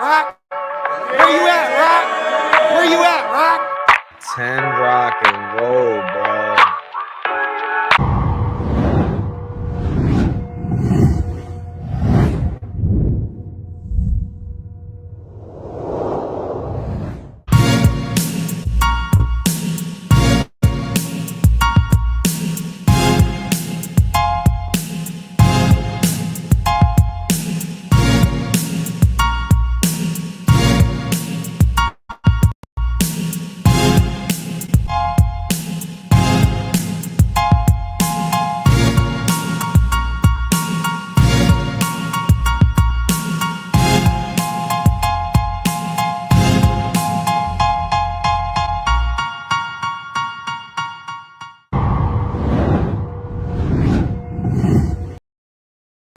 Rock? Where you at, Rock? Where you at, Rock? 10 rock and roll, bro.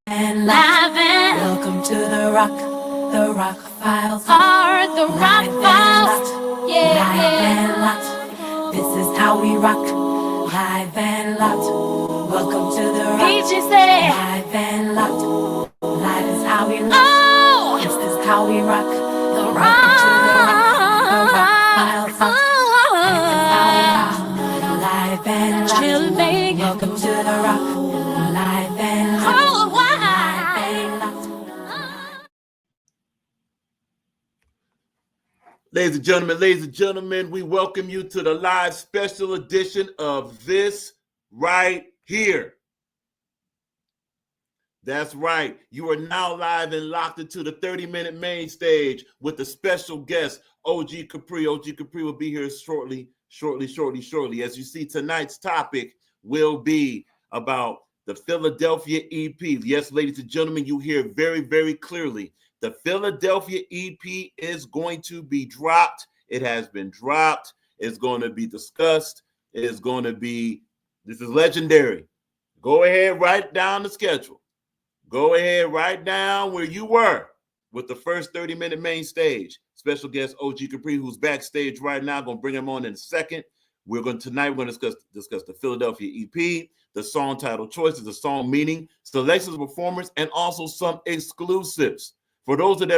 And laughing. Welcome to the rock files. Are the rock files? Yeah, live and locked. This is how we rock. Live and locked. Welcome to the rock. PG say. Live and locked. Live is how we rock. Oh, this is how we rock. The rock. The rock files. This is how we rock. Live and locked. Chilling. Welcome to the rock. Live and locked. Ladies and gentlemen, we welcome you to the live special edition of This Right Here. That's right. You are now live and locked into the 30-minute main stage with the special guest, OG Capri. OG Capri will be here shortly. As you see, tonight's topic will be about the Philadelphia EP. Yes, ladies and gentlemen, you hear very, very clearly. The Philadelphia EP is going to be dropped. It has been dropped. It's going to be discussed. This is legendary. Go ahead, write down the schedule. Go ahead, write down where you were with the first 30-minute main stage. Special guest OG Capri, who's backstage right now. Going to bring him on in a second. Tonight we're going to discuss the Philadelphia EP, the song title choices, the song meaning, selections of performers, and also some exclusives. For those that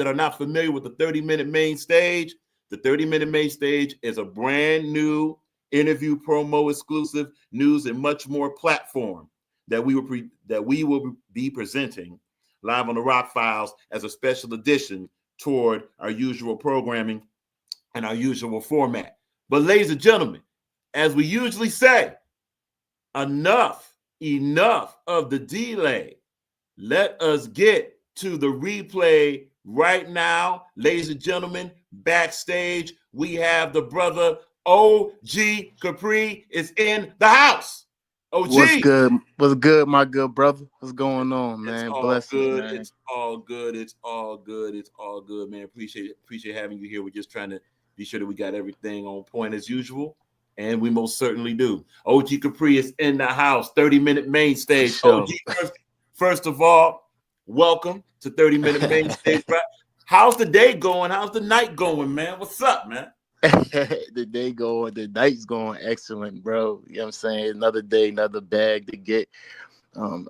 are not familiar with the 30-minute main stage, the 30-minute main stage is a brand new interview, promo, exclusive, news, and much more platform that we will be presenting live on the Rock Files as a special addition toward our usual programming and our usual format. But ladies and gentlemen, as we usually say, enough of the delay. Let us get to the replay right now. Ladies and gentlemen, backstage, we have the brother OG Capri is in the house. OG. What's good, my good brother? What's going on, man? Blessings, man. It's all good, man. Appreciate having you here. We're just trying to be sure that we got everything on point as usual, and we most certainly do. OG Capri is in the house, 30-minute main stage. Sure. OG, first of all, welcome to 30-minute main stage. Right? How's the day going? How's the night going, man? What's up, man? The night's going excellent, bro. You know what I'm saying? Another day, another bag to get.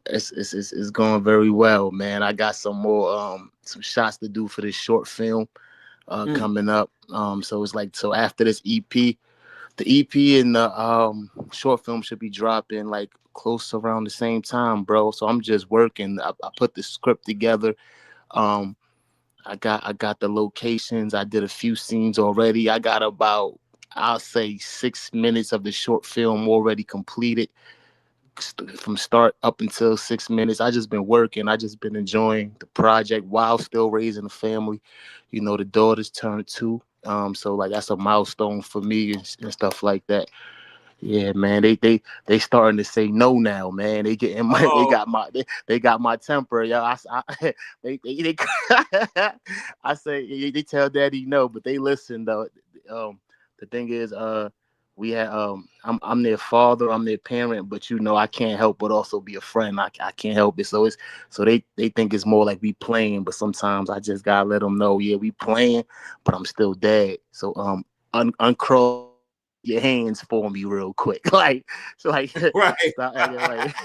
It's going very well, man. I got some more some shots to do for this short film coming up. So after this EP, the EP and the short film should be dropping like close around the same time, bro. So I'm just working. I put the script together. I got the locations. I did a few scenes already. I got about, I'll say, 6 minutes of the short film already completed from start up until 6 minutes. I just been working. I just been enjoying the project while still raising a family. You know, the daughter's turned 2. So like that's a milestone for me and stuff like that. Yeah, man, they starting to say no now, man. They getting my, they got my temper, yo. They I say they tell daddy no, but they listen though. The thing is, we had I'm their father, I'm their parent, but you know I can't help but also be a friend. I can't help it. So they think it's more like we playing, but sometimes I just gotta let them know, yeah, we playing, but I'm still dad. So uncross your hands for me real quick, like right. stop acting like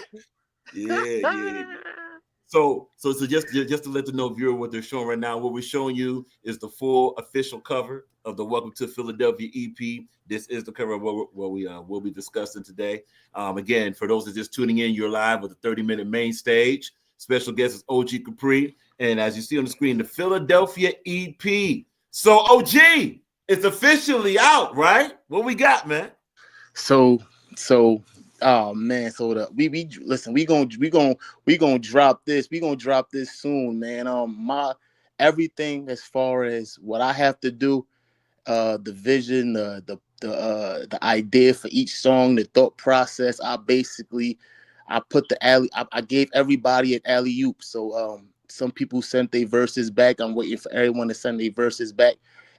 yeah. So just to let the know viewer what they're showing right now, what we're showing you is the full official cover of the Welcome to Philadelphia EP. This is the cover of what we will be discussing today. Again, for those that are just tuning in, you're live with the 30-minute main stage. Special guest is OG Capri, and as you see on the screen, the Philadelphia EP. So OG, it's officially out, right? What we got, man? So oh man, so we listen, we gonna drop this. We gonna drop this soon, man. My everything as far as what I have to do, the vision, the idea for each song, the thought process. I put the alley. I gave everybody an alley oop. So some people sent their verses back. I'm waiting for everyone to send their verses back,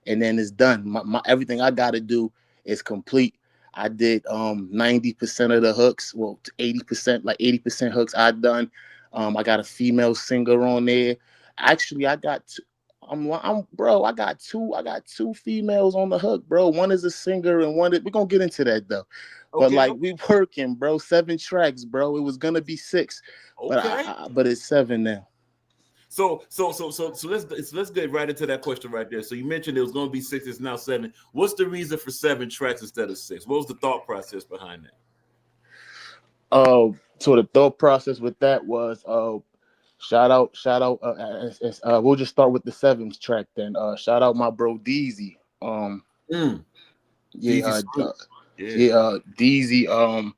and then it's done. My everything I got to do is complete. I did 90% of the hooks. Well, 80%, like 80% hooks I done. I got a female singer on there. Actually, I got bro, I got two females on the hook, bro. One is a singer and we're gonna get into that though. But Okay. like we working, bro. 7 tracks, bro. It was gonna be 6, Okay. but it's 7 now. So let's get right into that question right there. So you mentioned it was going to be 6, it's now 7. What's the reason for 7 tracks instead of 6? What was the thought process behind that? So the thought process with that was shout out. We'll just start with the 7th track then. Shout out my bro Deezy. Yeah, Deezy.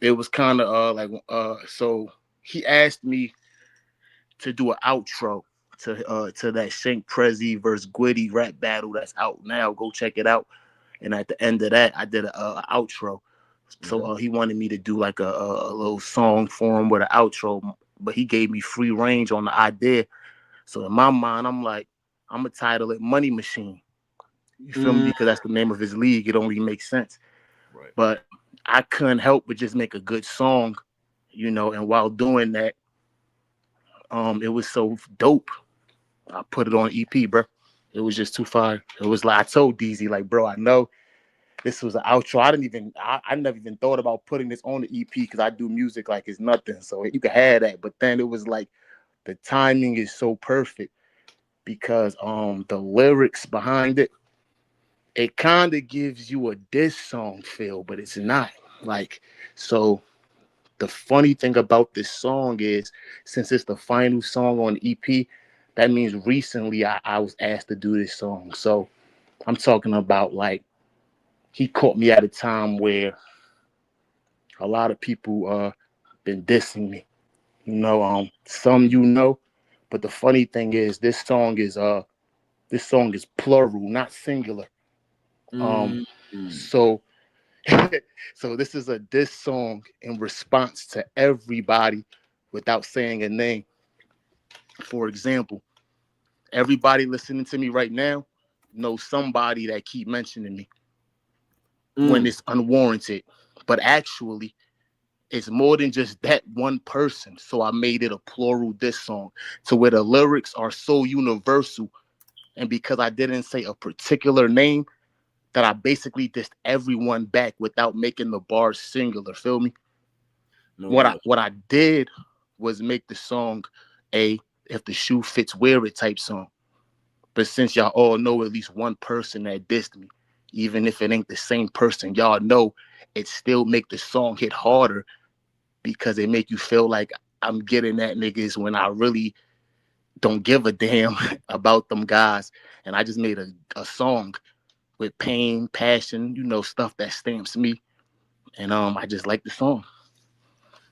It was kind of so he asked me to do an outro to that Shank Prezi versus Gwitty rap battle that's out now. Go check it out. And at the end of that, I did a outro. So he wanted me to do like a little song for him with an outro, but he gave me free range on the idea. So in my mind, I'm like, I'm gonna title it Money Machine. You feel me? Because that's the name of his league. It only makes sense. Right. But I couldn't help but just make a good song, and while doing that, it was so dope. I put it on EP, bro. It was just too fire. It was like I told DZ, like, bro, I know this was an outro. I never even thought about putting this on the EP because I do music like it's nothing. So you could have that. But then it was like the timing is so perfect because the lyrics behind it kind of gives you a diss song feel, but it's not. Like, so the funny thing about this song is since it's the final song on the EP, that means recently I was asked to do this song. So I'm talking about like he caught me at a time where a lot of people been dissing me. Some but the funny thing is this song is plural, not singular. So so this is a diss song in response to everybody without saying a name. For example, everybody listening to me right now knows somebody that keep mentioning me when it's unwarranted. But actually, it's more than just that one person. So I made it a plural diss song to where the lyrics are so universal. And because I didn't say a particular name, that I basically dissed everyone back without making the bars singular. Feel me? No What I did was make the song a if the shoe fits, wear it type song. But since y'all all know at least one person that dissed me, even if it ain't the same person, y'all know it still make the song hit harder because it make you feel like I'm getting at niggas when I really don't give a damn about them guys. And I just made a song with pain, passion, stuff that stamps me. And I just like the song.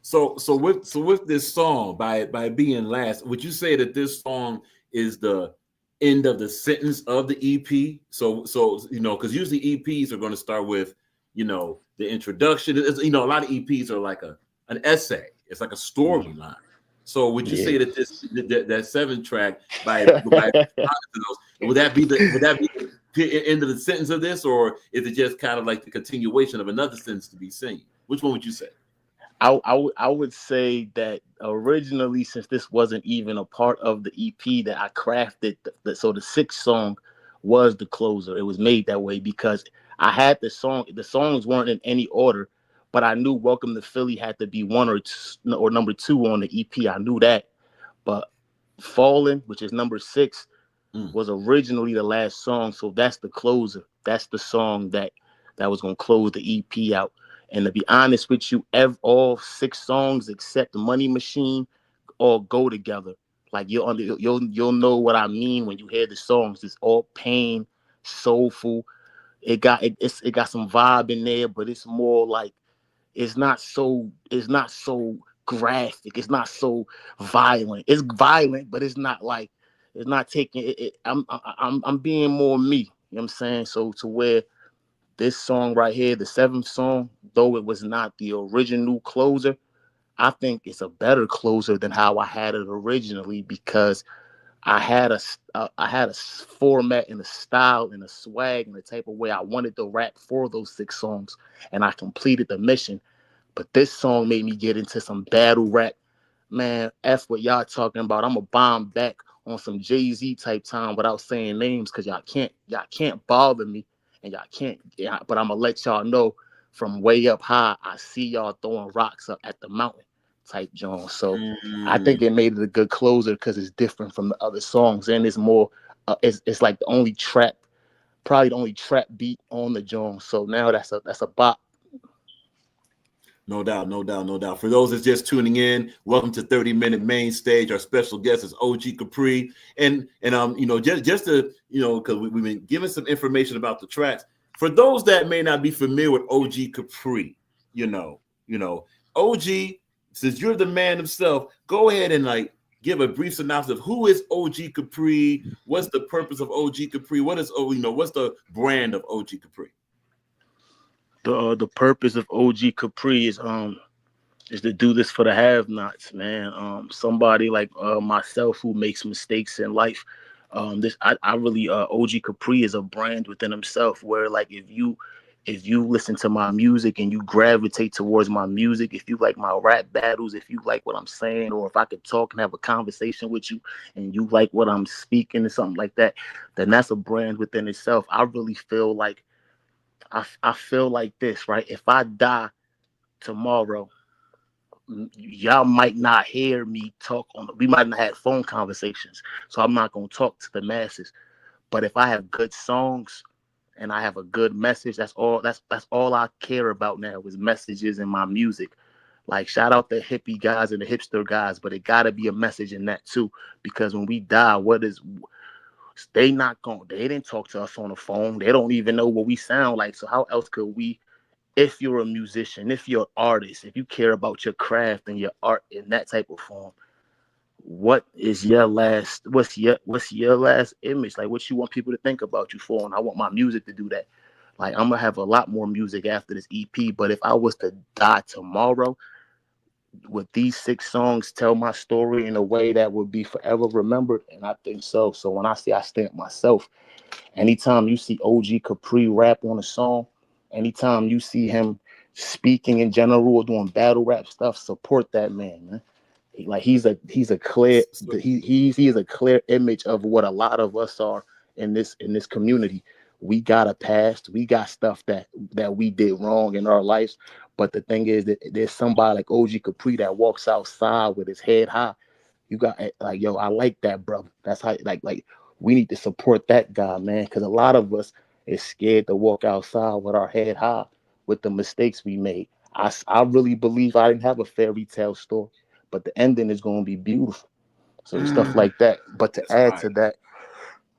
So with this song, by being last, would you say that this song is the end of the sentence of the EP? So because usually EPs are going to start with the introduction. A lot of EPs are like an essay. It's like a storyline. So would you say that that 7 track would that be the end of the sentence of this, or is it just kind of like the continuation of another sentence to be seen? Which one would you say? I would say that originally, since this wasn't even a part of the EP that I crafted, so the 6th song was the closer. It was made that way because I had the song. The songs weren't in any order, but I knew "Welcome to Philly" had to be 1 or 2 or number 2 on the EP. I knew that. But Fallen, which is number 6, Mm. was originally the last song. So that's the closer. That's the song that was gonna close the EP out. And to be honest with you, all 6 songs except Money Machine all go together. Like you'll know what I mean when you hear the songs. It's all pain, soulful. It got some vibe in there, but it's more like it's not so graphic. It's not so violent. It's violent, but it's not taking it. I'm being more me. You know what I'm saying? So to where this song right here, the 7th song, though it was not the original closer, I think it's a better closer than how I had it originally because I had a format and a style and a swag and the type of way I wanted to rap for those 6 songs, and I completed the mission. But this song made me get into some battle rap. Man, F what y'all talking about. I'm a bomb back on some Jay-Z type time without saying names because y'all can't bother me and y'all can't. Yeah, but I'm gonna let y'all know from way up high, I see y'all throwing rocks up at the mountain type John. So I think it made it a good closer because it's different from the other songs and it's more. It's like the only trap, probably the only trap beat on the Jones. So now that's a bop. No doubt, no doubt, no doubt. For those that's just tuning in, welcome to 30-minute main stage. Our special guest is OG Capri. And just to, because we've been giving some information about the tracks. For those that may not be familiar with OG Capri, OG, since you're the man himself, go ahead and give a brief synopsis of who is OG Capri, what's the purpose of OG Capri, what's the brand of OG Capri? The purpose of OG Capri is to do this for the have-nots, man. Somebody like myself who makes mistakes in life. This I really OG Capri is a brand within himself. Where like if you listen to my music and you gravitate towards my music, if you like my rap battles, if you like what I'm saying, or if I could talk and have a conversation with you and you like what I'm speaking or something like that, then that's a brand within itself. I really feel like I feel like this, right? If I die tomorrow, y'all might not hear me talk we might not have phone conversations. So I'm not gonna talk to the masses. But if I have good songs and I have a good message, that's all I care about now is messages in my music. Like shout out the hippie guys and the hipster guys, but it gotta be a message in that too. Because when we die, they didn't talk to us on the phone. They don't even know what we sound like. So how else could we, if you're a musician, if you're an artist, if you care about your craft and your art in that type of form, what's your last image? Like what you want people to think about you for? And I want my music to do that. Like I'm gonna have a lot more music after this EP, but if I was to die tomorrow, would these 6 songs tell my story in a way that would be forever remembered? And I think so. So when I say I stamp myself, anytime you see OG Capri rap on a song, anytime you see him speaking in general or doing battle rap stuff, support that man. He's a clear he's a clear image of what a lot of us are in this community. We got a past, we got stuff that we did wrong in our lives, but the thing is that there's somebody like OG Capri that walks outside with his head high. You got like, yo, I like that, brother. That's how like we need to support that guy, man, because a lot of us is scared to walk outside with our head high with the mistakes we made. I really believe I didn't have a fairy tale story, but the ending is going to be beautiful. So stuff like that. That's right.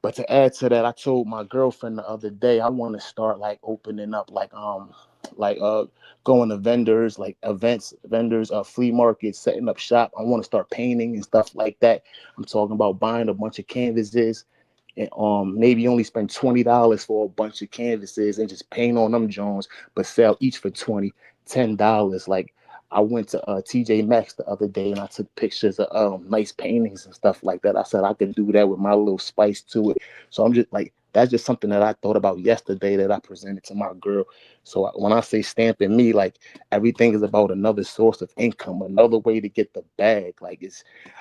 But to add to that, I told my girlfriend the other day I want to start like opening up like going to vendors, like events, vendors, flea markets, setting up shop. I want to start painting and stuff like that. I'm talking about buying a bunch of canvases and maybe only spend $20 for a bunch of canvases and just paint on them Jones, but sell each for $10. Like I went to TJ Maxx the other day and I took pictures of nice paintings and stuff like that. I said I could do that with my little spice to it. So I'm just like, that's just something that I thought about yesterday that I presented to my girl. So when I say stamping me, like everything is about another source of income, another way to get the bag. Like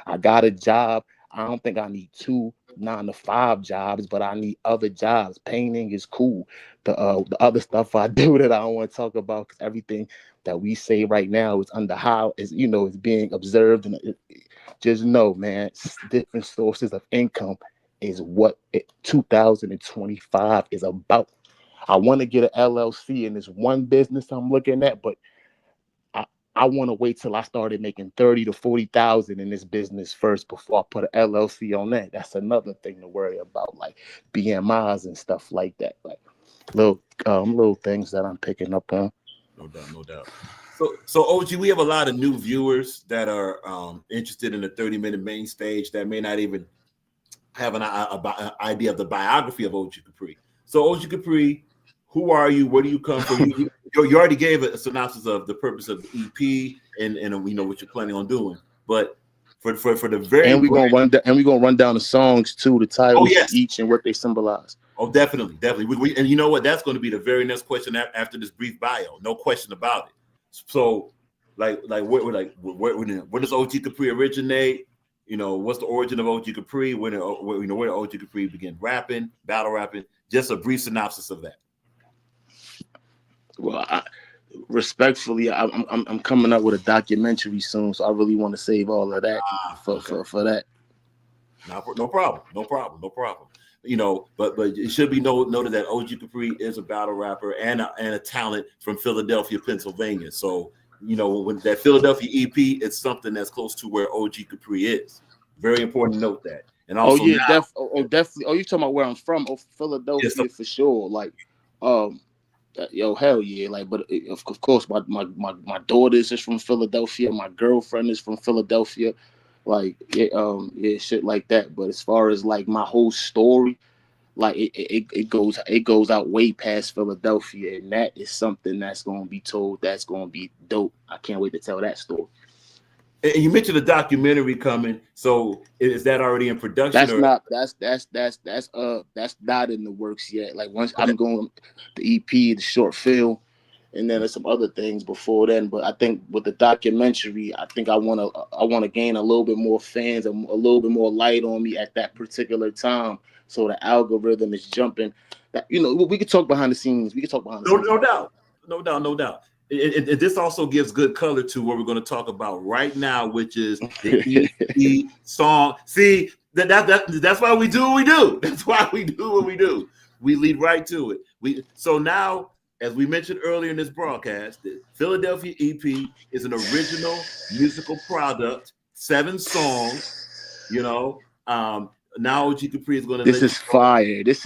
I got a job. I don't think I need 2 9 to 5 jobs, but I need other jobs. Painting is cool. The other stuff I do that I don't want to talk about because everything that we say right now is under how is being observed and just know, man, different sources of income is what 2025 is about. I want to get an LLC in this one business I'm looking at, but I, I want to wait till I started making 30 to 40,000 in this business first before I put an LLC on that. That's another thing to worry about, like BMIs and stuff like that. Like little things that I'm picking up on. No doubt, no doubt. So OG, we have a lot of new viewers that are interested in the 30-minute main stage that may not even have an idea of the biography of OG Capri. So OG Capri, who are you? Where do you come from? You already gave a synopsis of the purpose of the EP and we know what you're planning on doing. But for the very and we're gonna run down the songs too, the titles of each and what they symbolize. Oh, definitely. And you know what? That's going to be the very next question after this brief bio. No question about it. So, where does OG Capri originate? You know, what's the origin of OG Capri? Where did OG Capri begin rapping, battle rapping? Just a brief synopsis of that. Well, respectfully, I'm coming up with a documentary soon, so I really want to save all of that for that. No problem. You know, but it should be noted that OG Capri is a battle rapper and a talent from Philadelphia, Pennsylvania. So, you know, when that Philadelphia EP, it's something that's close to where OG Capri is. Very important to note that. And also, definitely. Oh, you talking about where I'm from? Oh, Philadelphia for sure. Like, yo, hell yeah. Like, but of course, my daughter is just from Philadelphia. My girlfriend is from Philadelphia. Like, shit like that. But as far as like my whole story, like it goes out way past Philadelphia, and that is something that's gonna be told. That's gonna be dope. I can't wait to tell that story. And you mentioned a documentary coming. So is that already in production? That's not in the works yet. Like once I'm going the EP, the short film, and then there's some other things before then. But I think with the documentary, I think I want to gain a little bit more fans and a little bit more light on me at that particular time, so the algorithm is jumping. That, you know, we could talk behind the scenes. No doubt. This also gives good color to what we're going to talk about right now, which is the EP song. See, that's why we do what we do. That's why we do what we do. We lead right to it. So now, as we mentioned earlier in this broadcast, the Philadelphia EP is an original musical product, 7 songs. You know, now OG Capri is going to. This is fire. This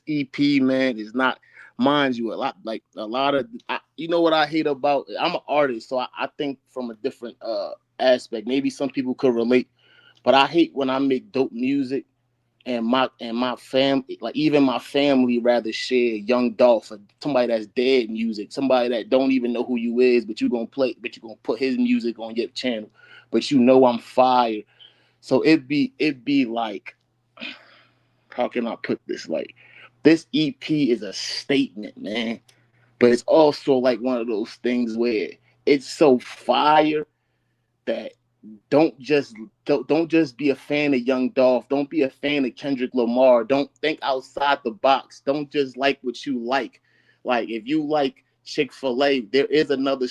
EP, man, is not. Mind you, you know what I hate about, I'm an artist, so I think from a different aspect. Maybe some people could relate, but I hate when I make dope music and my family, like even my family, rather share Young Dolph or somebody that's dead music, somebody that don't even know who you is, but you're gonna put his music on your channel, but you know I'm fire. So it be like, how can I put this? Like, this EP is a statement, man. But it's also like one of those things where it's so fire that don't just be a fan of Young Dolph. Don't be a fan of Kendrick Lamar. Don't think outside the box. Don't just like what you like. Like, if you like Chick-fil-A, there is another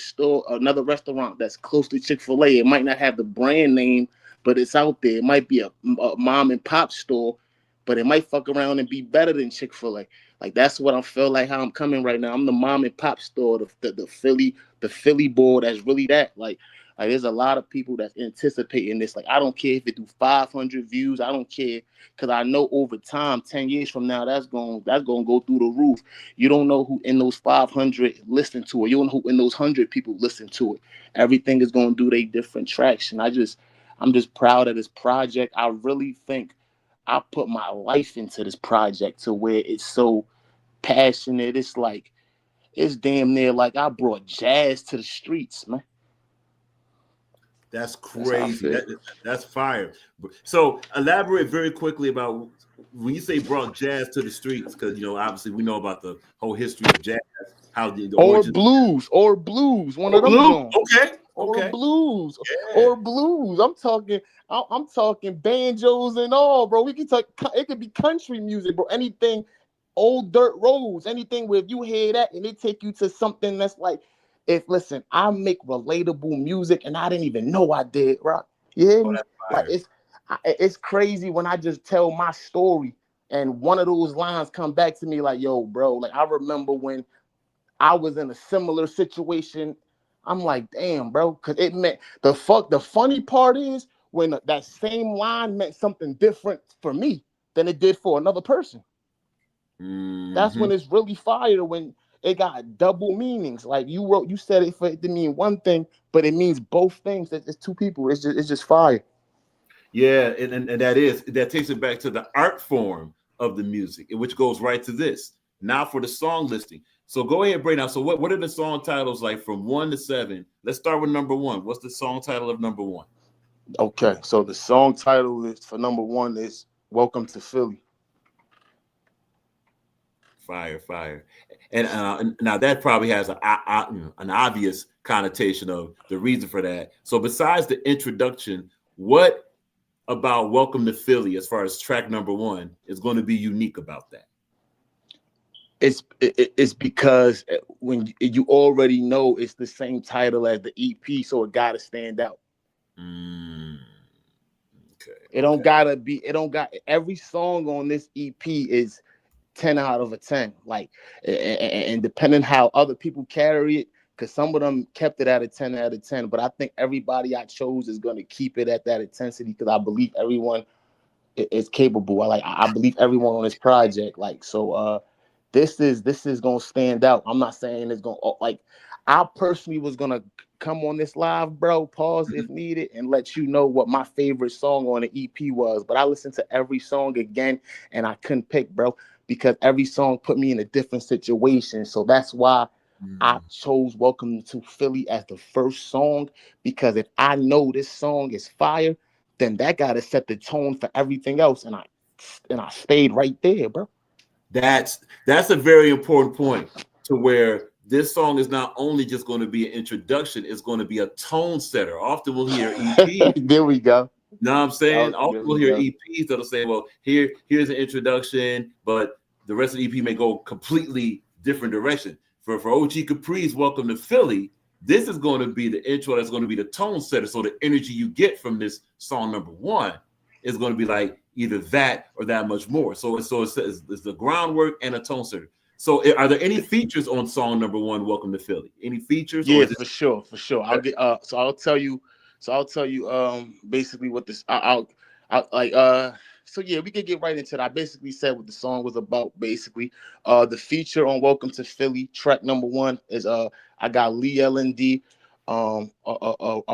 restaurant that's close to Chick-fil-A. It might not have the brand name, but it's out there. It might be a mom and pop store, but it might fuck around and be better than Chick-fil-A. Like, that's what I feel like how I'm coming right now. I'm the mom and pop store, the Philly boy that's really that. Like there's a lot of people that's anticipating this. Like, I don't care if it do 500 views. I don't care, because I know over time, 10 years from now, that's going to go through the roof. You don't know who in those 500 listen to it. You don't know who in those 100 people listen to it. Everything is going to do their different traction. I'm just proud of this project. I really think I put my life into this project to where it's so passionate. It's like, it's damn near like I brought jazz to the streets, man. That's crazy. That's fire. So elaborate very quickly about when you say brought jazz to the streets, because, you know, obviously we know about the whole history of jazz, how the origin... or blues, one of them songs. Okay. Or blues. I'm talking banjos and all, bro. We can talk. It could be country music, bro. Anything, old dirt roads, anything where if you hear that and it take you to something that's like, listen, I make relatable music and I didn't even know I did, right? You hear Oh, me? that's Like fire. it's crazy when I just tell my story and one of those lines come back to me like, yo, bro, like I remember when I was in a similar situation. I'm like, damn, bro, because it meant the funny part is when that same line meant something different for me than it did for another person. That's Mm-hmm. when it's really fire, when it got double meanings. Like you said it for it to mean one thing, but it means both things. It's two people. It's just fire. Yeah, and that takes it back to the art form of the music, which goes right to this. Now for the song listing. So go ahead, break down. So what are the song titles like from 1 to 7? Let's start with number 1. What's the song title of number 1? Okay, so the song title is for number one is "Welcome to Philly." Fire, fire. And now that probably has an obvious connotation of the reason for that. So besides the introduction, what about Welcome to Philly as far as track number 1 is going to be unique about that? It's because when you already know it's the same title as the EP, so it gotta stand out. Mm, okay, It don't okay. gotta be. It don't got every song on this EP is 10 out of a 10. Like, and depending how other people carry it, because some of them kept it at a 10 out of 10. But I think everybody I chose is gonna keep it at that intensity because I believe everyone is capable. I believe everyone on this project. Like so, this is gonna stand out. I'm not saying it's gonna like. I personally was gonna come on this live, bro. Pause if needed, and let you know what my favorite song on the EP was. But I listened to every song again, and I couldn't pick, bro, because every song put me in a different situation. So that's why I Mm. chose "Welcome to Philly" as the first song, because if I know this song is fire, then that gotta set the tone for everything else. And I stayed right there, bro. That's a very important point to where this song is not only just going to be an introduction, it's going to be a tone setter. Often we'll hear EP. There we go. You know what I'm saying? Often There we'll we hear go. EPs that'll say, well, here's an introduction, but the rest of the EP may go completely different direction. For OG Capri's Welcome to Philly, this is going to be the intro that's going to be the tone setter. So the energy you get from this song number 1 is going to be like either that or that much more. It's the groundwork and a tone setter. So are there any features on song number 1, Welcome to Philly? Any features or Yeah, is it for sure, for sure. I'll get so I'll tell you basically what this I'll like so yeah, we can get right into that. I basically said what the song was about. Basically, the feature on "Welcome to Philly" track number one is I got Lee LND, a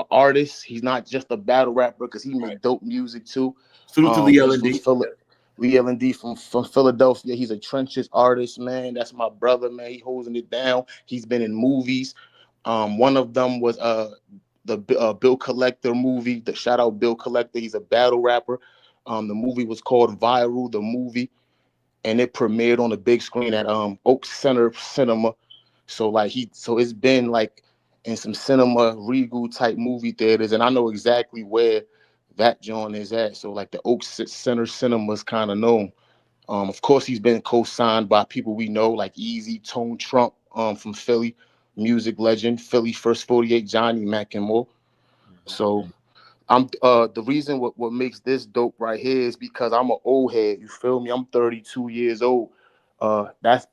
artist. He's not just a battle rapper because he make dope music too. salute to the He's from L&D? Lee L&D from Philadelphia. He's a trenches artist, man. That's my brother, man. He holding it down. He's been in movies. One of them was the Bill Collector movie. The shout out Bill Collector. He's a battle rapper. The movie was called Viral, the movie, and it premiered on the big screen at Oak Center Cinema. So it's been like in some cinema Regal type movie theaters, and I know exactly where that joint is at. So like the Oak Center Cinema is kind of known. Of course, he's been co-signed by people we know like Easy, Tone Trump, from Philly, music legend, Philly First 48, Johnny Mac and more. So I'm the reason what makes this dope right here is because I'm an old head. You feel me? I'm 32 years old. That's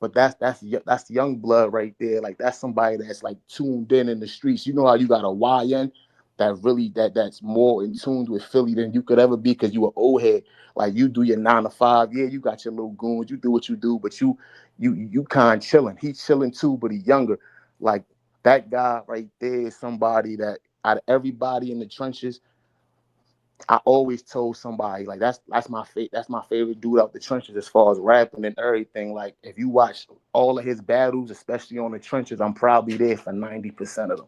young blood right there. Like that's somebody that's like tuned in the streets. You know how you got a YN that's more in tune with Philly than you could ever be because you an old head. Like you do your 9 to 5. Yeah, you got your little goons. You do what you do, but you kind chilling. He's chilling too, but he younger. Like that guy right there is somebody that out of everybody in the trenches, I always told somebody like that's my favorite dude out the trenches as far as rapping and everything. Like if you watch all of his battles, especially on the trenches, I'm probably there for 90% of them.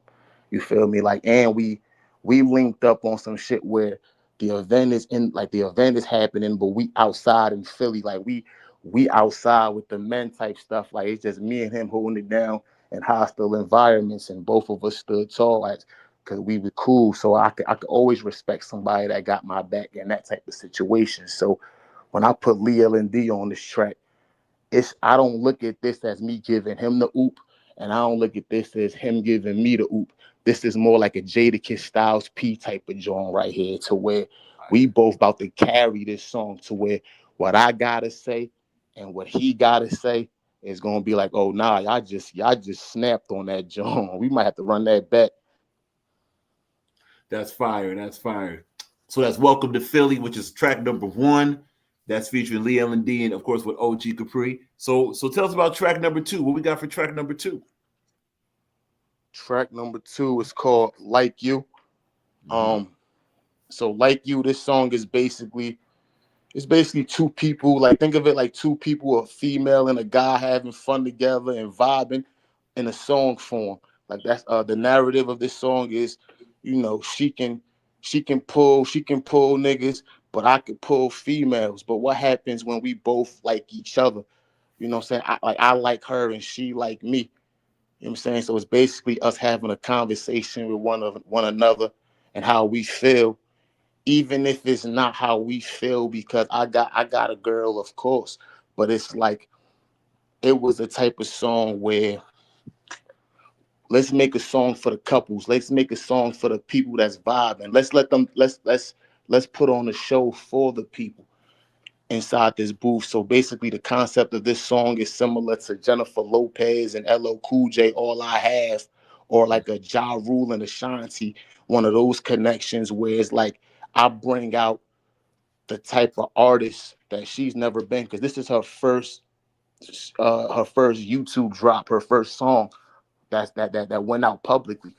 You feel me? Like and we linked up on some shit where the event is happening, but we outside in Philly, like we outside with the men type stuff. Like it's just me and him holding it down in hostile environments, and both of us stood tall. Like because we were cool. So I could always respect somebody that got my back in that type of situation. So when I put Lee L&D on this track, I don't look at this as me giving him the oop. And I don't look at this as him giving me the oop. This is more like a Jadakiss Styles P type of joint right here, to where we both about to carry this song to where what I gotta say and what he gotta say is gonna be like, oh nah, y'all just snapped on that joint. We might have to run that back. That's fire. That's fire. So that's Welcome to Philly, which is track number 1. That's featuring Lee L&D and of course with OG Capri. So tell us about track number 2. What we got for track number 2? Track number 2 is called Like You. So Like You, this song is basically two people. Like, think of it like two people, a female and a guy, having fun together and vibing in a song form. Like, that's the narrative of this song is, she can pull niggas, but I could pull females. But what happens when we both like each other? You know what I'm saying? I like her and she like me. You know what I'm saying? So it's basically us having a conversation with one another and how we feel, even if it's not how we feel, because I got a girl, of course, but it's like, it was a type of song where, let's make a song for the couples, let's make a song for the people that's vibing, let's put on a show for the people inside this booth. So basically the concept of this song is similar to Jennifer Lopez and LL Cool J, All I Have, or like a Ja Rule and Ashanti, one of those connections where it's like I bring out the type of artist that she's never been, because this is her first YouTube drop, her first song that went out publicly.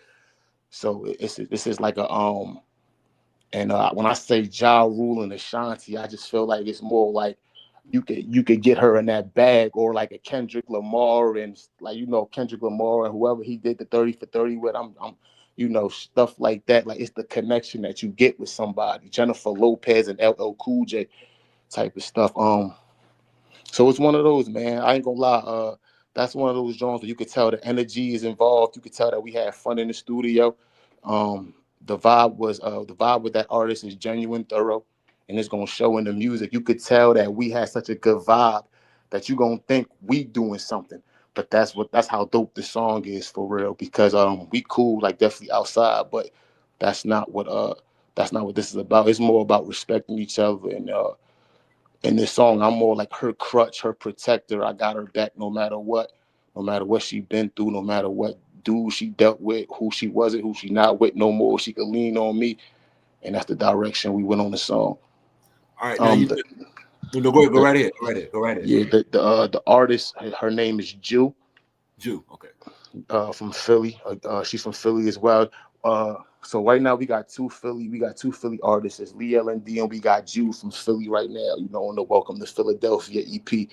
So this is like a and when I say Ja Rule and Ashanti, I just feel like it's more like you could get her in that bag, or like a Kendrick Lamar, and like, Kendrick Lamar and whoever he did the 30 for 30 with. I'm stuff like that. Like, it's the connection that you get with somebody. Jennifer Lopez and LL Cool J type of stuff. So it's one of those, man. I ain't gonna lie. That's one of those genres where you could tell the energy is involved. You could tell that we had fun in the studio. The vibe with that artist is genuine, thorough, and it's gonna show in the music. You could tell that we had such a good vibe that you gonna think we doing something. But that's how dope the song is for real. Because we cool, like, definitely outside, but that's not what this is about. It's more about respecting each other. And in this song, I'm more like her crutch, her protector. I got her back no matter what, she been through, no matter what dude she dealt with, who she wasn't, who she not with no more. She could lean on me, and that's the direction we went on the song. All right, now go right ahead. Go right ahead. Yeah, the artist, her name is Jew. Jew, okay. From Philly. She's from Philly as well. So right now we got two Philly artists. It's Lee L&D and we got Jew from Philly right now. On the Welcome to Philadelphia EP.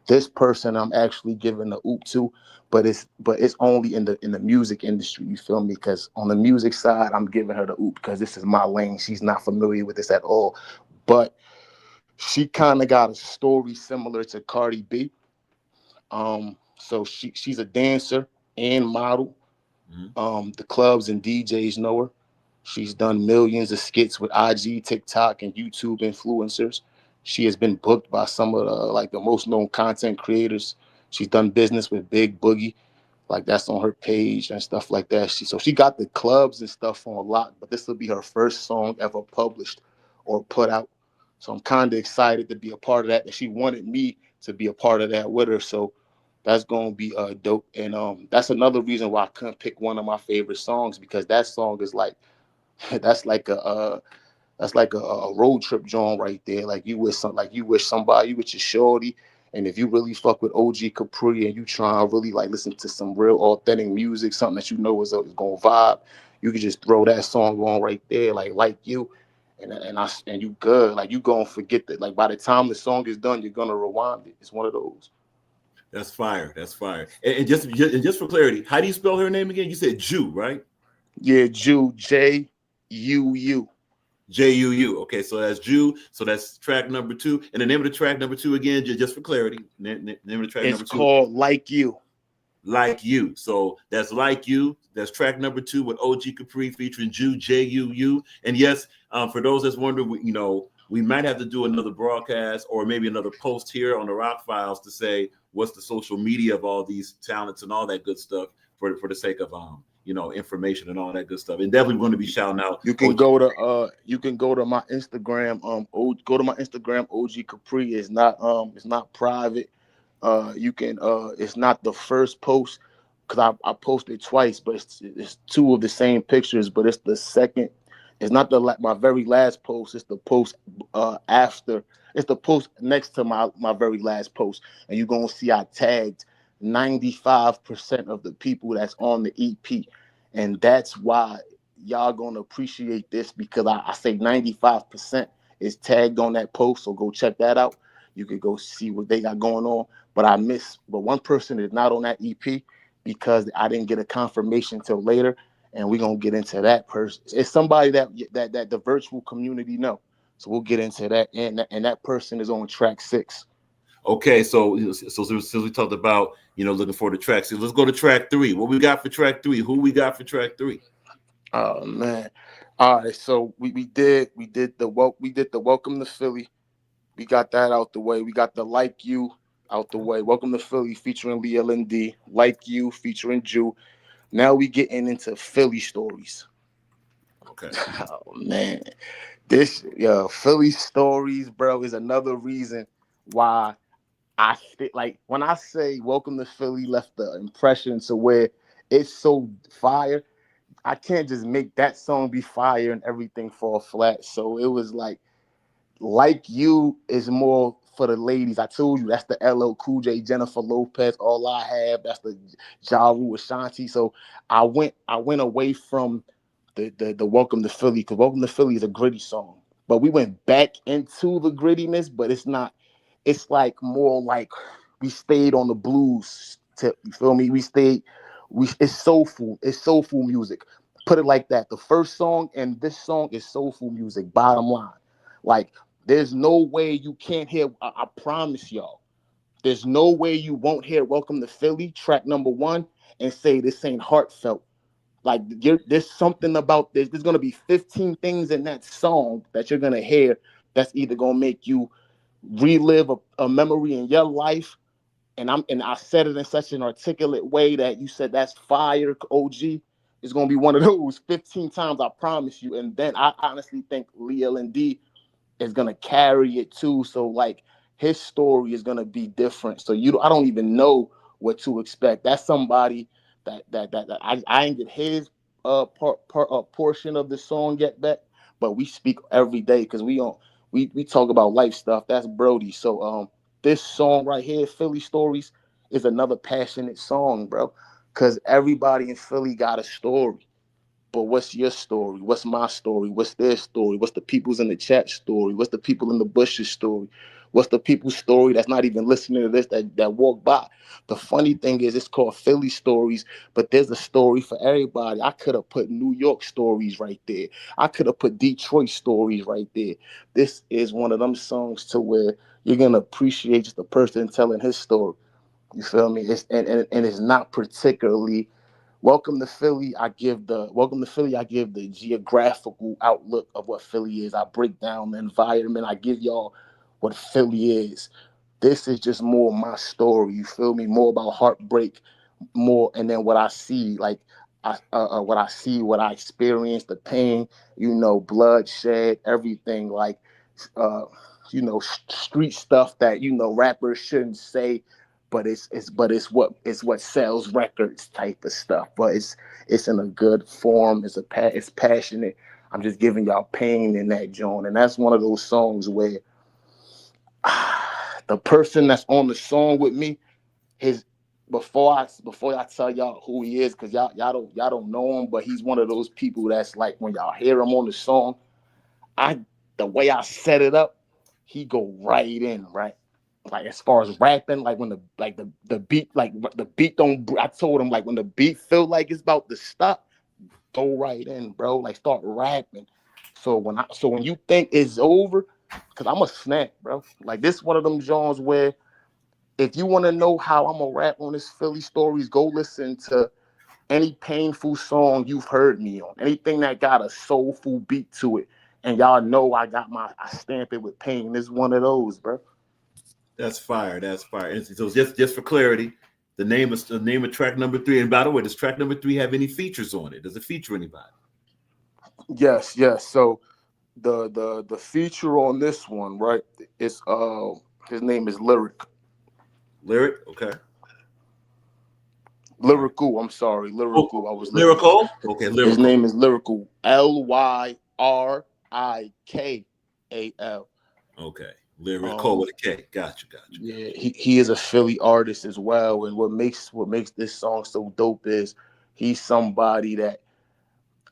This person I'm actually giving the oop to, but it's only in the music industry. You feel me? Because on the music side, I'm giving her the oop because this is my lane. She's not familiar with this at all, but she kind of got a story similar to Cardi B. So she's a dancer and model. The clubs and DJs know her. She's done millions of skits with IG, TikTok, and YouTube influencers. She has been booked by some of the most known content creators. She's done business with Big Boogie, like that's on her page and stuff like that. She got the clubs and stuff on lock, but this will be her first song ever published or put out. So I'm kind of excited to be a part of that. And she wanted me to be a part of that with her. So that's gonna be dope. And that's another reason why I couldn't pick one of my favorite songs, because that song is like that's like a road trip joint right there. Like you with somebody, you with your shorty, and if you really fuck with OG Capri and you try and really like listen to some real authentic music, something that is gonna vibe, you can just throw that song on right there, like you, and you good. Like you gonna forget that. Like by the time the song is done, you're gonna rewind it. It's one of those. That's fire. That's fire. And just for clarity, how do you spell her name again? You said Jew, right? Yeah, Jew, J-U-U. J-U-U. Okay, so that's Jew. So that's track number 2. And the name of the track number 2 again, just for clarity. Name of the track number 2. It's called Like You. Like You. So that's Like You. That's track number 2 with OG Capri featuring Jew, J-U-U. And yes, for those that's wondering, we might have to do another broadcast or maybe another post here on the Rock Files to say what's the social media of all these talents and all that good stuff for the sake of information and all that good stuff. And definitely going to be shouting out. You can go to my Instagram. Go to my Instagram. OG Capri is not private. You can it's not the first post because I posted twice, but it's two of the same pictures, but it's the second. It's not my very last post. It's the post after. It's the post next to my very last post, and you're gonna see I tagged 95% of the people that's on the EP, and that's why y'all gonna appreciate this because I say 95% is tagged on that post. So go check that out. You can go see what they got going on. But one person is not on that EP because I didn't get a confirmation till later, and we're gonna get into that person. It's somebody that the virtual community know. So we'll get into that, and that person is on track 6. Okay, so since we talked about looking for the tracks, so let's go to track 3. What we got for track 3? Who we got for track 3? Oh man! All right, so we did the Welcome to Philly. We got that out the way. We got the Like You out the way. Welcome to Philly featuring Lil and D. Like You featuring Jew. Now we getting into Philly stories. Okay. Oh man, Philly stories, bro, is another reason why like when I say Welcome to Philly left the impression to where it's so fire. I can't just make that song be fire and everything fall flat. So it was like You is more for the ladies. I told you that's the LL Cool J, Jennifer Lopez, All I Have. That's the Ja Rule, Ashanti. So I went away from the Welcome to Philly because Welcome to Philly is a gritty song. But we went back into the grittiness, but it's not. It's like more like we stayed on the blues tip. You feel me? It's soulful. It's soulful music. Put it like that. The first song and this song is soulful music. Bottom line, like there's no way you can't hear. I promise y'all. There's no way you won't hear Welcome to Philly, track number 1, and say this ain't heartfelt. Like there's something about this. There's gonna be 15 things in that song that you're gonna hear that's either gonna make you relive a memory in your life. And I said it in such an articulate way that you said that's fire, OG. It's gonna be one of those 15 times, I promise you. And then I honestly think Lil and D is gonna carry it too. So like his story is gonna be different. So I don't even know what to expect. That's somebody that I ain't get his portion of the song yet back, but we speak every day because we talk about life stuff. That's Brody. So this song right here, Philly Stories, is another passionate song, bro. Cause everybody in Philly got a story. But what's your story? What's my story? What's their story? What's the people's in the chat story? What's the people in the bushes story? What's the people's story that's not even listening to this that walk by? The funny thing is it's called Philly Stories, but there's a story for everybody. I could have put New York stories right there. I could have put Detroit stories right there. This is one of them songs to where you're gonna appreciate just the person telling his story. You feel me? And it's not particularly Welcome to Philly. I give the geographical outlook of what Philly is. I break down the environment. I give y'all what Philly is. This is just more my story. You feel me? More about heartbreak, more, and then what I see, what I experience, the pain, bloodshed, everything, uh, street stuff that rappers shouldn't say, but it's what sells records type of stuff. But it's in a good form. It's passionate. I'm just giving y'all pain in that joint, and that's one of those songs where the person that's on the song with me, his before I tell y'all who he is, because y'all don't know him, but he's one of those people that's like when y'all hear him on the song, the way I set it up, he go right in, right? Like as far as rapping, like when the beat, like the beat don't. I told him like when the beat feel like it's about to stop, go right in, bro. Like start rapping. So when you think it's over, cause I'm a snap, bro. Like this one of them genres where if you want to know how I'm gonna rap on this Philly Stories, go listen to any painful song you've heard me on. Anything that got a soulful beat to it. And y'all know I stamp it with pain. This is one of those, bro. That's fire. That's fire. And so just for clarity, the name of track number 3. And by the way, does track number 3 have any features on it? Does it feature anybody? Yes, yes. So the feature on this one, right? Is his name is Lyric. Lyric, okay. Lyrical. I'm sorry, Oh, Lyrical. I was looking. lyrical. Okay, His lyrical. name is Lyrical. Lyrikal. Okay, lyrical with a K. Gotcha. Yeah, he is a Philly artist as well. And what makes this song so dope is he's somebody that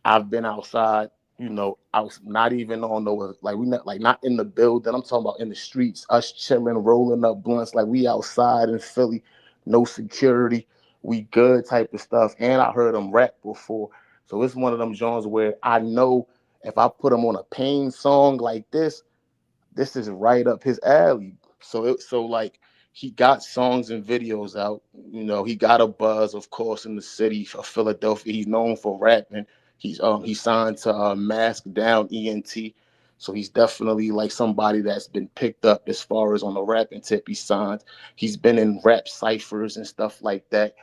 I've been outside, I was not even on the like we not like not in the building. I'm talking about in the streets, us chilling, rolling up blunts, like we outside in Philly, no security, we good type of stuff. And I heard him rap before, so it's one of them genres where I know if I put him on a Pain song like this is right up his alley. So like he got songs and videos out. He got a buzz, of course, in the city of Philadelphia. He's known for rapping. He signed to Mask Down ENT. So he's definitely like somebody that's been picked up as far as on the rapping tip. He signed. He's been in rap ciphers and stuff like that.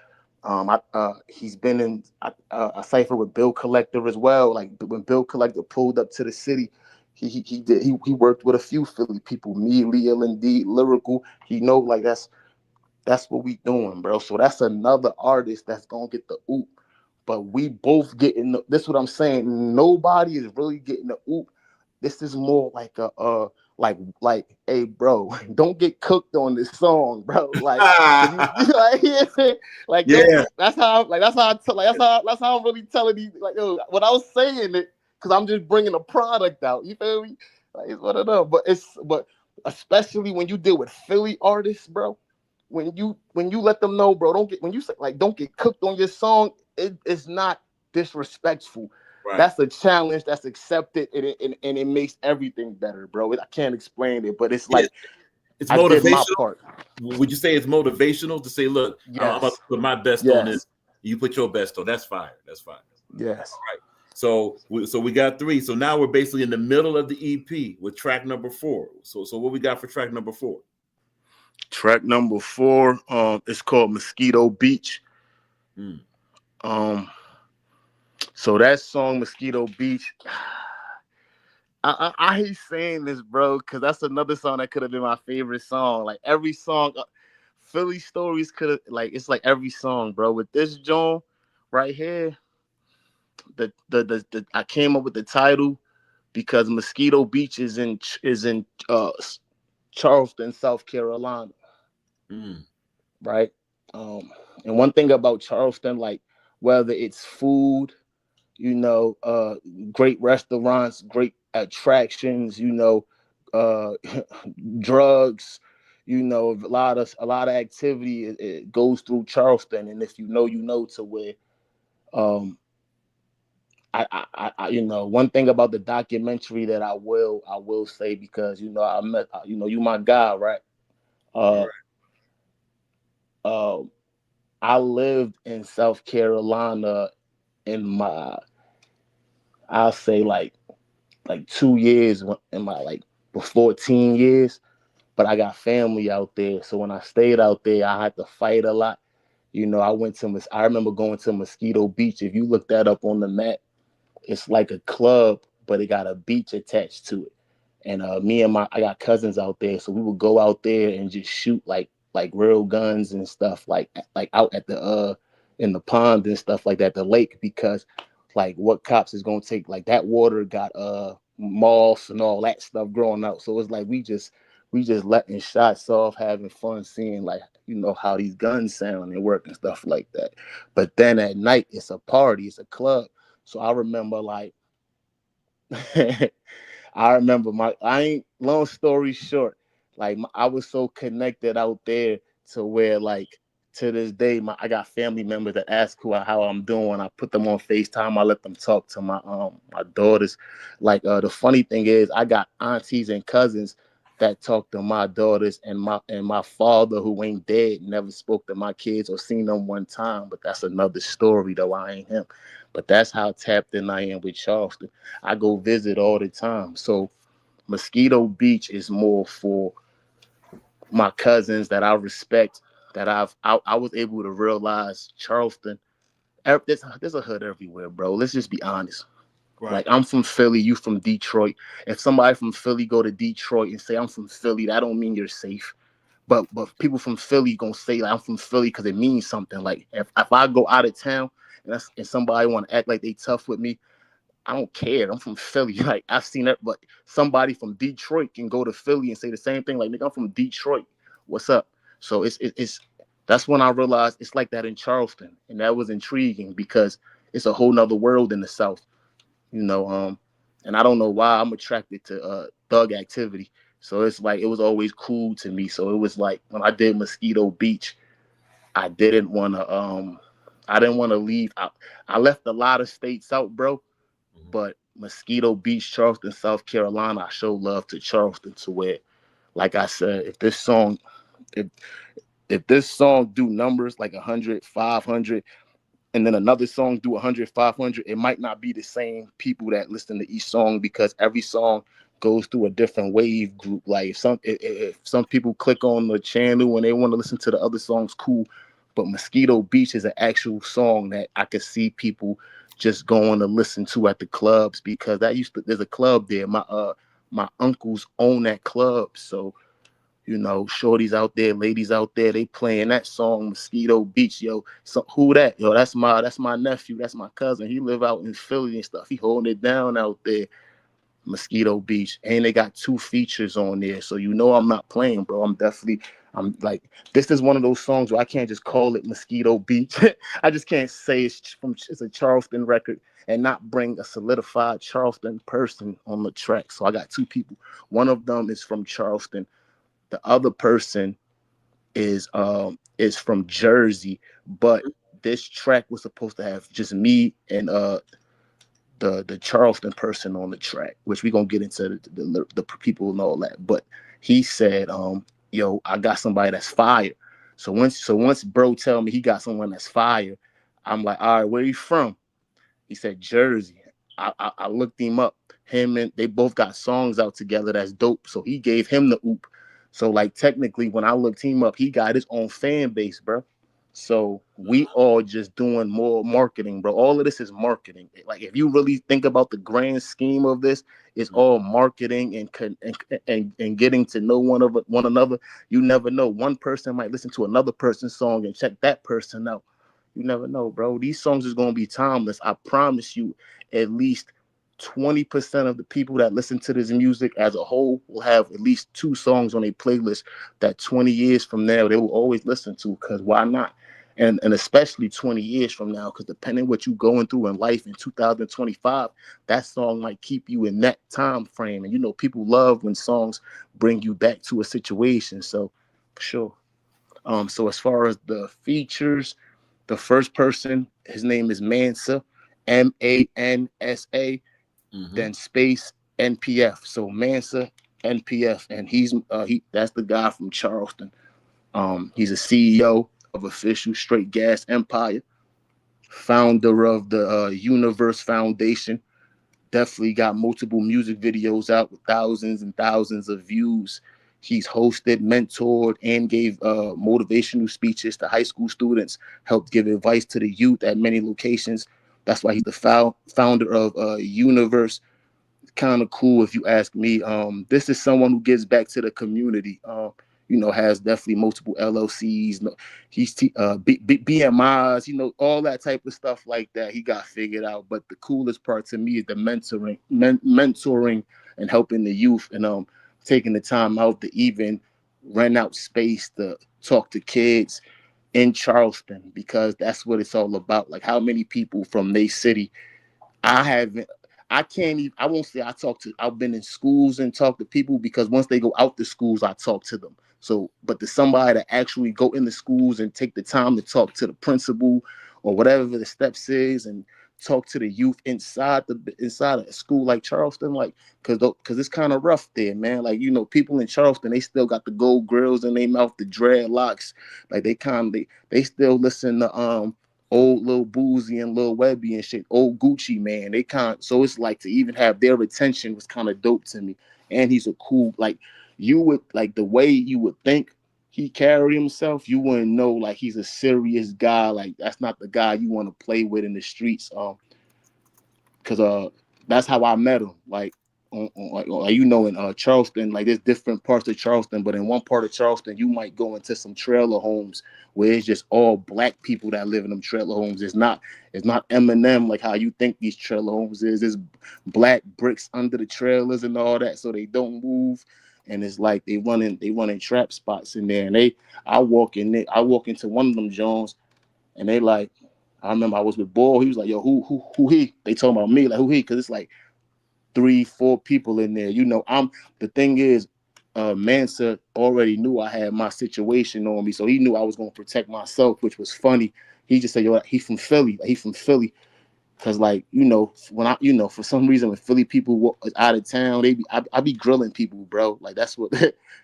He's been in a cipher with Bill Collector as well. Like when Bill Collector pulled up to the city, he worked with a few Philly people, me, Lil Indeed, Lyrical. He know like that's what we doing, bro. So that's another artist that's gonna get the oop. But we both getting this. What I'm saying. Nobody is really getting the oop. This is more like like, hey, bro, don't get cooked on this song, bro. Like, if like, don't Yeah. get. That's how I'm really telling you. Like, yo, when I was saying it, because I'm just bringing a product out. You feel me? Like, it's one of them. But especially when you deal with Philly artists, bro. When you let them know, bro, don't get cooked on your song. It's not disrespectful. Right. That's a challenge that's accepted, and it makes everything better, bro. I can't explain it, but it's like it's I did my motivational. part. Would you say it's motivational to say, look, I'm about to put my best on this. You put your best on. That's fire. That's fire. Yes. All right. So we got 3. So now we're basically in the middle of the EP with track number 4. So what we got for track number 4? Track number 4, it's called Mosquito Beach. So that song, Mosquito Beach, I hate saying this, bro, because that's another song that could have been my favorite song. Like every song, Philly Stories could have, like, it's like every song, bro. With this joint right here, the I came up with the title because Mosquito Beach is in Charleston, South Carolina, right? And one thing about Charleston, like whether it's food, great restaurants, great attractions, drugs, a lot of activity. It goes through Charleston, and if to where, one thing about the documentary that I will say, because I met, you my guy, right? Right. I lived in South Carolina in I'll say like 2 years in my before 14 years, but I got family out there. So when I stayed out there, I had to fight a lot. I remember going to Mosquito Beach. If you look that up on the map, it's like a club, but it got a beach attached to it. And I got cousins out there, so we would go out there and just shoot like real guns and stuff, like out at the in the pond and stuff like that, the lake, because like what cops is gonna take, like that water got moss and all that stuff growing out. So it's like we just letting shots off, having fun, seeing like how these guns sound and work and stuff like that. But then at night it's a party, it's a club. So I remember like long story short, like I was so connected out there to where like to this day, I got family members that ask how I'm doing. I put them on FaceTime. I let them talk to my daughters. Like the funny thing is, I got aunties and cousins that talk to my daughters, and my father, who ain't dead, never spoke to my kids or seen them one time. But that's another story, though. I ain't him. But that's how tapped in I am with Charleston. I go visit all the time. So Mosquito Beach is more for my cousins that I respect. That I was able to realize Charleston. There's a hood everywhere, bro. Let's just be honest. Right. Like, I'm from Philly, you from Detroit. If somebody from Philly go to Detroit and say I'm from Philly, that don't mean you're safe. But people from Philly gonna say like I'm from Philly because it means something. Like, if I go out of town and somebody want to act like they tough with me, I don't care. I'm from Philly. Like, I've seen that, but somebody from Detroit can go to Philly and say the same thing. Like, nigga, I'm from Detroit. What's up? So it's that's when I realized it's like that in Charleston, and that was intriguing because it's a whole nother world in the South, you know. And I don't know why I'm attracted to thug activity. So it's like it was always cool to me. So it was like when I did Mosquito Beach, I didn't want to I didn't want to leave. I left a lot of states out, bro, but Mosquito Beach, Charleston, South Carolina, I show love to Charleston to where, like I said, if if this song do numbers like 100, 500, and then another song do 100, 500, it might not be the same people that listen to each song because every song goes through a different wave group. Like, if some people click on the channel and they want to listen to the other songs, cool. But Mosquito Beach is an actual song that I could see people just going to listen to at the clubs because there's a club there. My uncles own that club. So, shorties out there, ladies out there, they playing that song Mosquito Beach, yo. So who that? Yo, that's my nephew, that's my cousin. He live out in Philly and stuff. He holding it down out there, Mosquito Beach. And they got 2 features on there. So I'm not playing, bro. I'm like, this is one of those songs where I can't just call it Mosquito Beach. I just can't say it's a Charleston record and not bring a solidified Charleston person on the track. So I got 2 people. One of them is from Charleston. The other person is from Jersey, but this track was supposed to have just me and the Charleston person on the track, which we're gonna get into the people and all that. But he said, yo, I got somebody that's fire. So once bro tell me he got someone that's fire, I'm like, all right, where you from? He said Jersey. I looked him up. Him and they both got songs out together that's dope. So he gave him the oop. So, like, technically, when I looked him up, he got his own fan base, bro. So we all just doing more marketing, bro. All of this is marketing. Like, if you really think about the grand scheme of this, it's all marketing and getting to know one another. You never know. One person might listen to another person's song and check that person out. You never know, bro. These songs is gonna be timeless. I promise you. At least 20% of the people that listen to this music as a whole will have at least 2 songs on a playlist that 20 years from now they will always listen to. Because why not? And especially 20 years from now, because depending what you're going through in life in 2025, that song might keep you in that time frame. And people love when songs bring you back to a situation. So, for sure. So as far as the features, the first person, his name is Mansa, Mansa, then space NPF. So Mansa NPF, and that's the guy from Charleston. He's a CEO of Official Straight Gas Empire, founder of the Universe Foundation. Definitely got multiple music videos out with thousands and thousands of views. He's hosted, mentored, and gave motivational speeches to high school students, helped give advice to the youth at many locations. That's why he's the founder of Universe. Kind of cool if you ask me. This is someone who gives back to the community. Has definitely multiple LLCs. He's BMIs, all that type of stuff like that. He got figured out. But the coolest part to me is the mentoring and helping the youth, and taking the time out to even rent out space to talk to kids in Charleston, because that's what it's all about. Like, how many people from their city I haven't. I can't even. I won't say I talk to. I've been in schools and talk to people, because once they go out the schools, I talk to them. So, but to somebody that actually go in the schools and take the time to talk to the principal or whatever the steps is, and talk to the youth inside a school like Charleston, like because it's kind of rough there, man. Like people in Charleston, they still got the gold grills in their mouth, the dreadlocks, like they still listen to old Lil Boozy and Lil Webby and shit, old Gucci man. They can't. So it's like to even have their attention was kind of dope to me. And he's a cool, like you would like the way you would think he carried himself, you wouldn't know like he's a serious guy. Like that's not the guy you want to play with in the streets. Because that's how I met him. Like like in Charleston, like there's different parts of Charleston, but in one part of Charleston, you might go into some trailer homes where it's just all black people that live in them trailer homes. It's not Eminem like how you think these trailer homes is. There's black bricks under the trailers and all that, so they don't move. And it's like they running trap spots in there. And I walk into one of them Jones, and they like, I remember I was with Bull. He was like, "Yo, who he?" They talking about me, like who he? Because it's like 3-4 people in there. The thing is, Mansa already knew I had my situation on me, so he knew I was gonna protect myself, which was funny. He just said, "Yo, he from Philly. Like, he from Philly." Cause when for some reason when Philly people walk out of town, I be grilling people, bro. Like that's what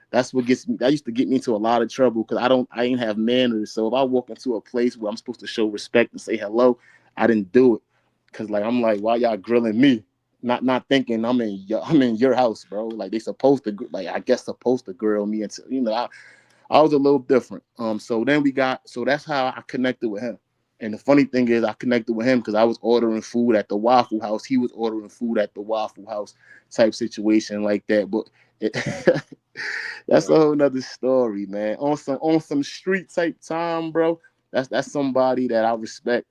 that's what gets me. That used to get me into a lot of trouble because I ain't have manners. So if I walk into a place where I'm supposed to show respect and say hello, I didn't do it. Cause like I'm like, why y'all grilling me? Not thinking I'm in your house, bro. Like they supposed to I guess supposed to grill me until I was a little different. So that's how I connected with him. And the funny thing is, I connected with him because I was ordering food at the Waffle House. He was ordering food at the Waffle House, type situation like that. But that's a whole nother story, man. On some street type time, bro. That's somebody that I respect.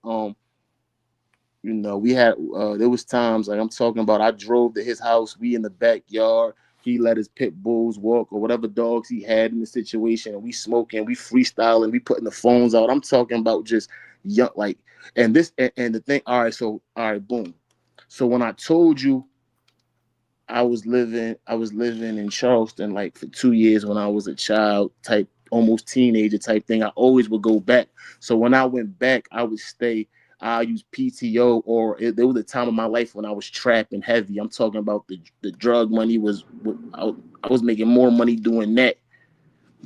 We had there was times like I'm talking about. I drove to his house. We in the backyard. He let his pit bulls walk or whatever dogs he had in the situation, and we smoking, we freestyling, we putting the phones out. I'm talking about just young, like, and the thing. All right, boom. So when I told you I was living in Charleston like for 2 years when I was a child type, almost teenager type thing. I always would go back. So when I went back, I would stay. I use PTO, there was a time in my life when I was trapping heavy. I'm talking about the drug money I was making more money doing that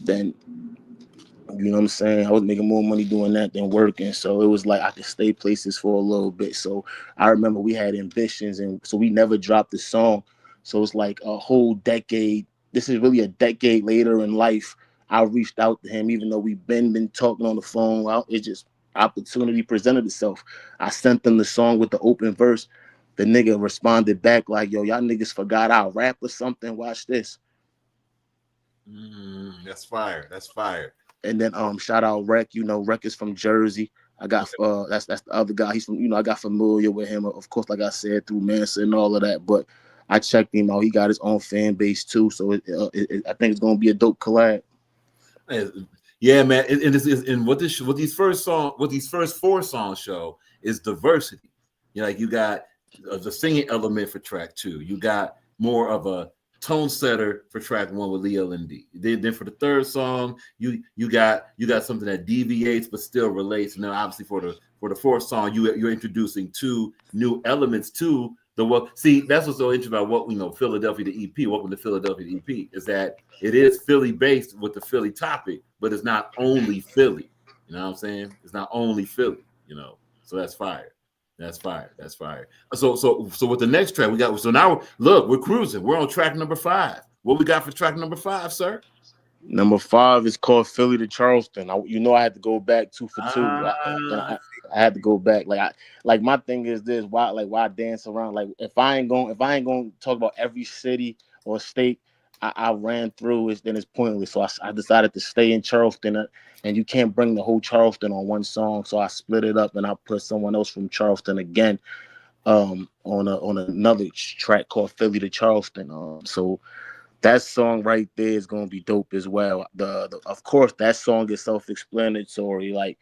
than you know what I'm saying? I was making more money doing that than working. So it was like I could stay places for a little bit. So I remember we had ambitions, and so we never dropped the song. So it's like a whole decade. This is really a decade later in life. I reached out to him, even though we've been talking on the phone. Well, it just opportunity presented itself. I sent them the song with the open verse. The nigga responded back like, "Yo, y'all niggas forgot our rap or something. Watch this." That's fire. That's fire. And then shout out Rec. Rec is from Jersey. I got that's the other guy. He's from I got familiar with him, of course, like I said, through Manson and all of that. But I checked him out. He got his own fan base too. So I think it's gonna be a dope collab. Yeah, man. And what these first 4 songs show is diversity. Like you got the singing element for track 2. You got more of a tone setter for track 1 with Leo and D. Then for the third song, you got something that deviates but still relates. And then obviously for the fourth song, you're introducing 2 new elements to the work. See, that's what's so interesting about what Philadelphia the EP. Welcome to Philadelphia the EP is that it is Philly based with the Philly topic, but it's not only Philly. You know what I'm saying? It's not only Philly. So that's fire. That's fire. That's fire. So with the next track we got. So now look, we're cruising. We're on track number 5. What we got for track number 5, sir? Number 5 is called Philly to Charleston. I had to go back 2 for 2. I had to go back. Like my thing is this: why dance around? Like if I ain't going to talk about every city or state I ran through, then it's pointless. So I decided to stay in Charleston, and you can't bring the whole Charleston on one song. So I split it up and I put someone else from Charleston again on another track called Philly to Charleston. So that song right there is gonna be dope as well. Of course that song is self-explanatory. Like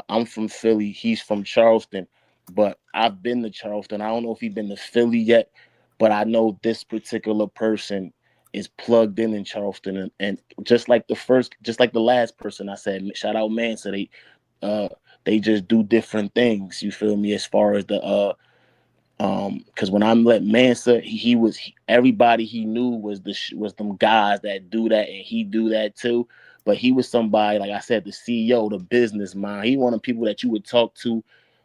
I'm from Philly, he's from Charleston, but I've been to Charleston. I don't know if he's been to Philly yet, but I know this particular person is plugged in Charleston, and just like the last person I said, shout out Mansa. they just do different things. You feel me? As far as the because when I met Mansa, he was everybody he knew was them guys that do that, and he do that too. But he was somebody, like I said, the CEO, the business mind. He one of the people that you would talk to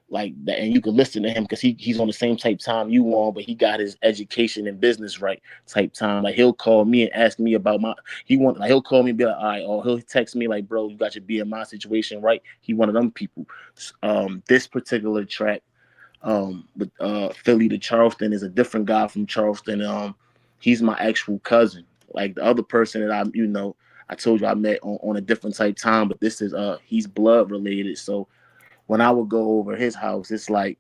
like that, and you could listen to him because he's on the same type time you on, but he got his education and business right type time. Like he'll call me and ask me about he'll call me and be like, all right, or he'll text me like, bro, you got your BMI situation right. He one of them people. This particular track with Philly to Charleston is a different guy from Charleston. He's my actual cousin. Like the other person that I told you I met on a different type time, but this is he's blood related. So when I would go over his house, it's like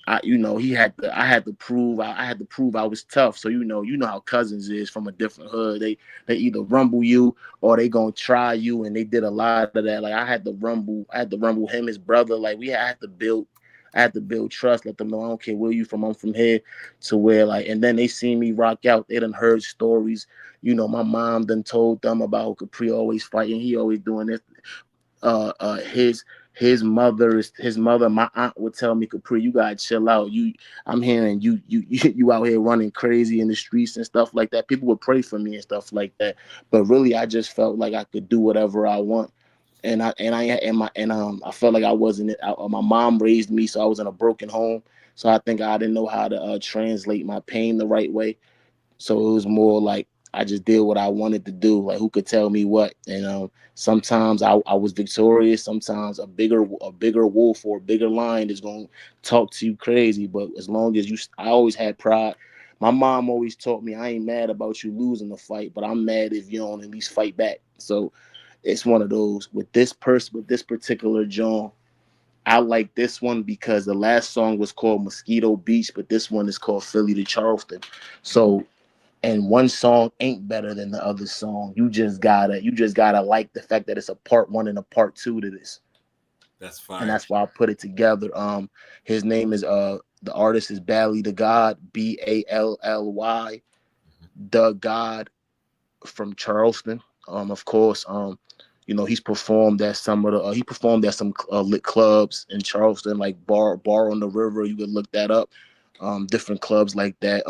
I had to prove I was tough. So you know how cousins is from a different hood. They either rumble you or they gonna try you, and they did a lot of that. Like I had to rumble him, his brother. Like I had to build trust, let them know I don't care where you from, I'm from here, to where like, and then they seen me rock out. They done heard stories. My mom done told them about Capri always fighting, he always doing this. uh uh his his mother, my aunt would tell me, Capri, you gotta chill out. I'm hearing you out here running crazy in the streets and stuff like that. People would pray for me and stuff like that. But really I just felt like I could do whatever I want. I felt like I wasn't my mom raised me, so I was in a broken home. So I think I didn't know how to translate my pain the right way. So it was more like I just did what I wanted to do. Like who could tell me what? And sometimes I was victorious. Sometimes a bigger wolf or a bigger lion is gonna talk to you crazy. But as long as I always had pride. My mom always taught me I ain't mad about you losing the fight, but I'm mad if you don't at least fight back. So it's one of those with this particular John. I like this one because the last song was called Mosquito Beach, but this one is called Philly to Charleston. So and one song ain't better than the other song. You just gotta like the fact that it's a part one and a part two to this. That's fine. And that's why I put it together. His name is the artist is Bally the God, Bally, the God from Charleston. Of course, he's performed at some of the he performed at some lit clubs in Charleston, like Bar on the River. You could look that up. Different clubs like that.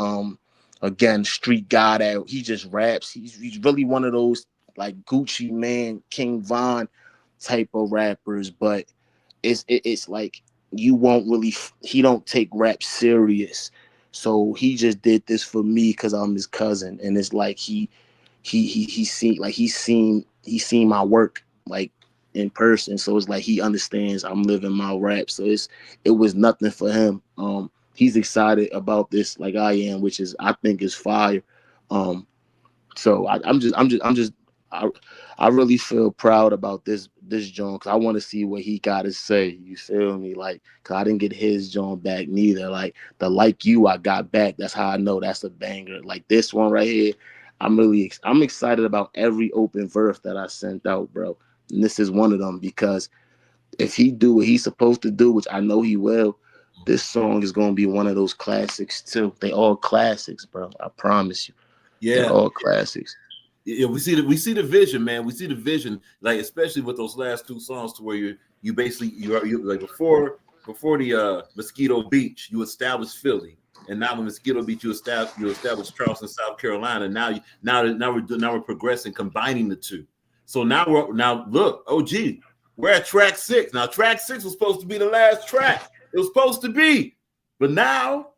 Again, street guy that he just raps. He's really one of those like Gucci Man, King Von type of rappers, but it's like you won't really he don't take rap serious. So he just did this for me because I'm his cousin, and it's like he seen my work like in person, so it's like he understands I'm living my rap. So it was nothing for him. He's excited about this like I am, which is I think is fire. So I, I really feel proud about this John, because I want to see what he got to say. You feel me? Like, cause I didn't get his John back neither. Like the Like You I got back. That's how I know that's a banger. Like this one right here, I'm excited about every open verse that I sent out, bro. And this is one of them, because if he do what he's supposed to do, which I know he will, this song is gonna be one of those classics too. They all classics, bro. I promise you. Yeah, they're all classics. Yeah, we see the vision, man. We see the vision, like especially with those last two songs, to where you basically you like before the Mosquito Beach, you established Philly, and now with Mosquito Beach, you established Charleston, South Carolina. Now we're progressing, combining the two. So now look, we're at track 6. Now track 6 was supposed to be the last track. It was supposed to be, but now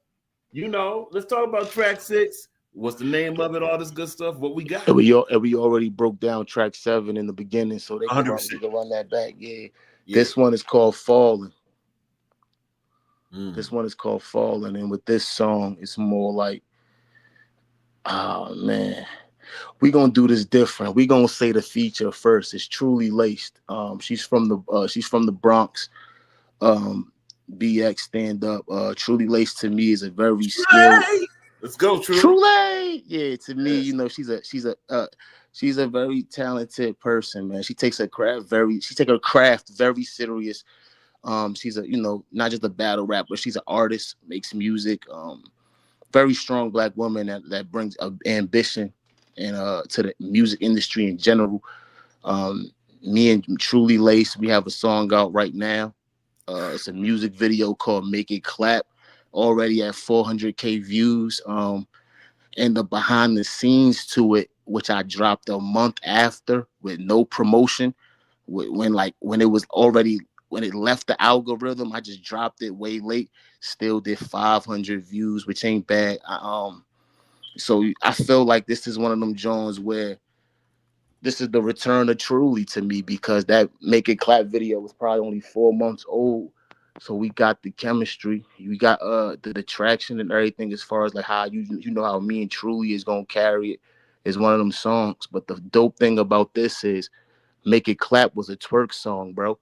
let's talk about track 6. What's the name of it? All this good stuff. What we got? And we already broke down track 7 in the beginning, so they can run that back. Yeah. This one is called Falling. This one is called Falling, and with this song, it's more like, oh man, we gonna do this different. We gonna say the feature first. It's Truly Laced. She's from the Bronx. BX stand up. Truly Laced to me is a very skilled. Let's go, Truly. Yeah, to me, she's a very talented person, man. She takes her craft very serious. She's not just a battle rapper. She's an artist, makes music. Very strong black woman that brings ambition and to the music industry in general. Me and Truly Lace, we have a song out right now. It's a music video called "Make It Clap," already at 400K views. And the behind the scenes to it, which I dropped a month after with no promotion, when it was already when it left the algorithm, I just dropped it way late. Still did 500 views, which ain't bad. So I feel like this is one of them Jones where this is the return of Truly to me because that Make It Clap video was probably only 4 months old. So we got the chemistry, we got the traction and everything as far as like how you know how me and Truly is gonna carry it is one of them songs. But the dope thing about this is Make It Clap was a twerk song, bro.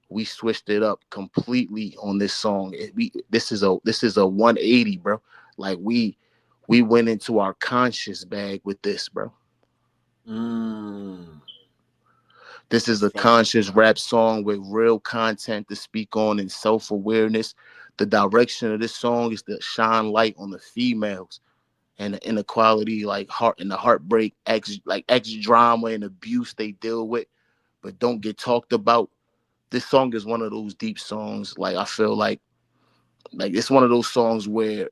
We switched it up completely on this song. This is a 180, bro. Like we went into our conscious bag with this, bro. Mm. This is a conscious rap song with real content to speak on and self-awareness. The direction of this song is to shine light on the females and the inequality, like heart and the heartbreak, ex drama and abuse they deal with, but don't get talked about. This song is one of those deep songs. Like I feel like it's one of those songs where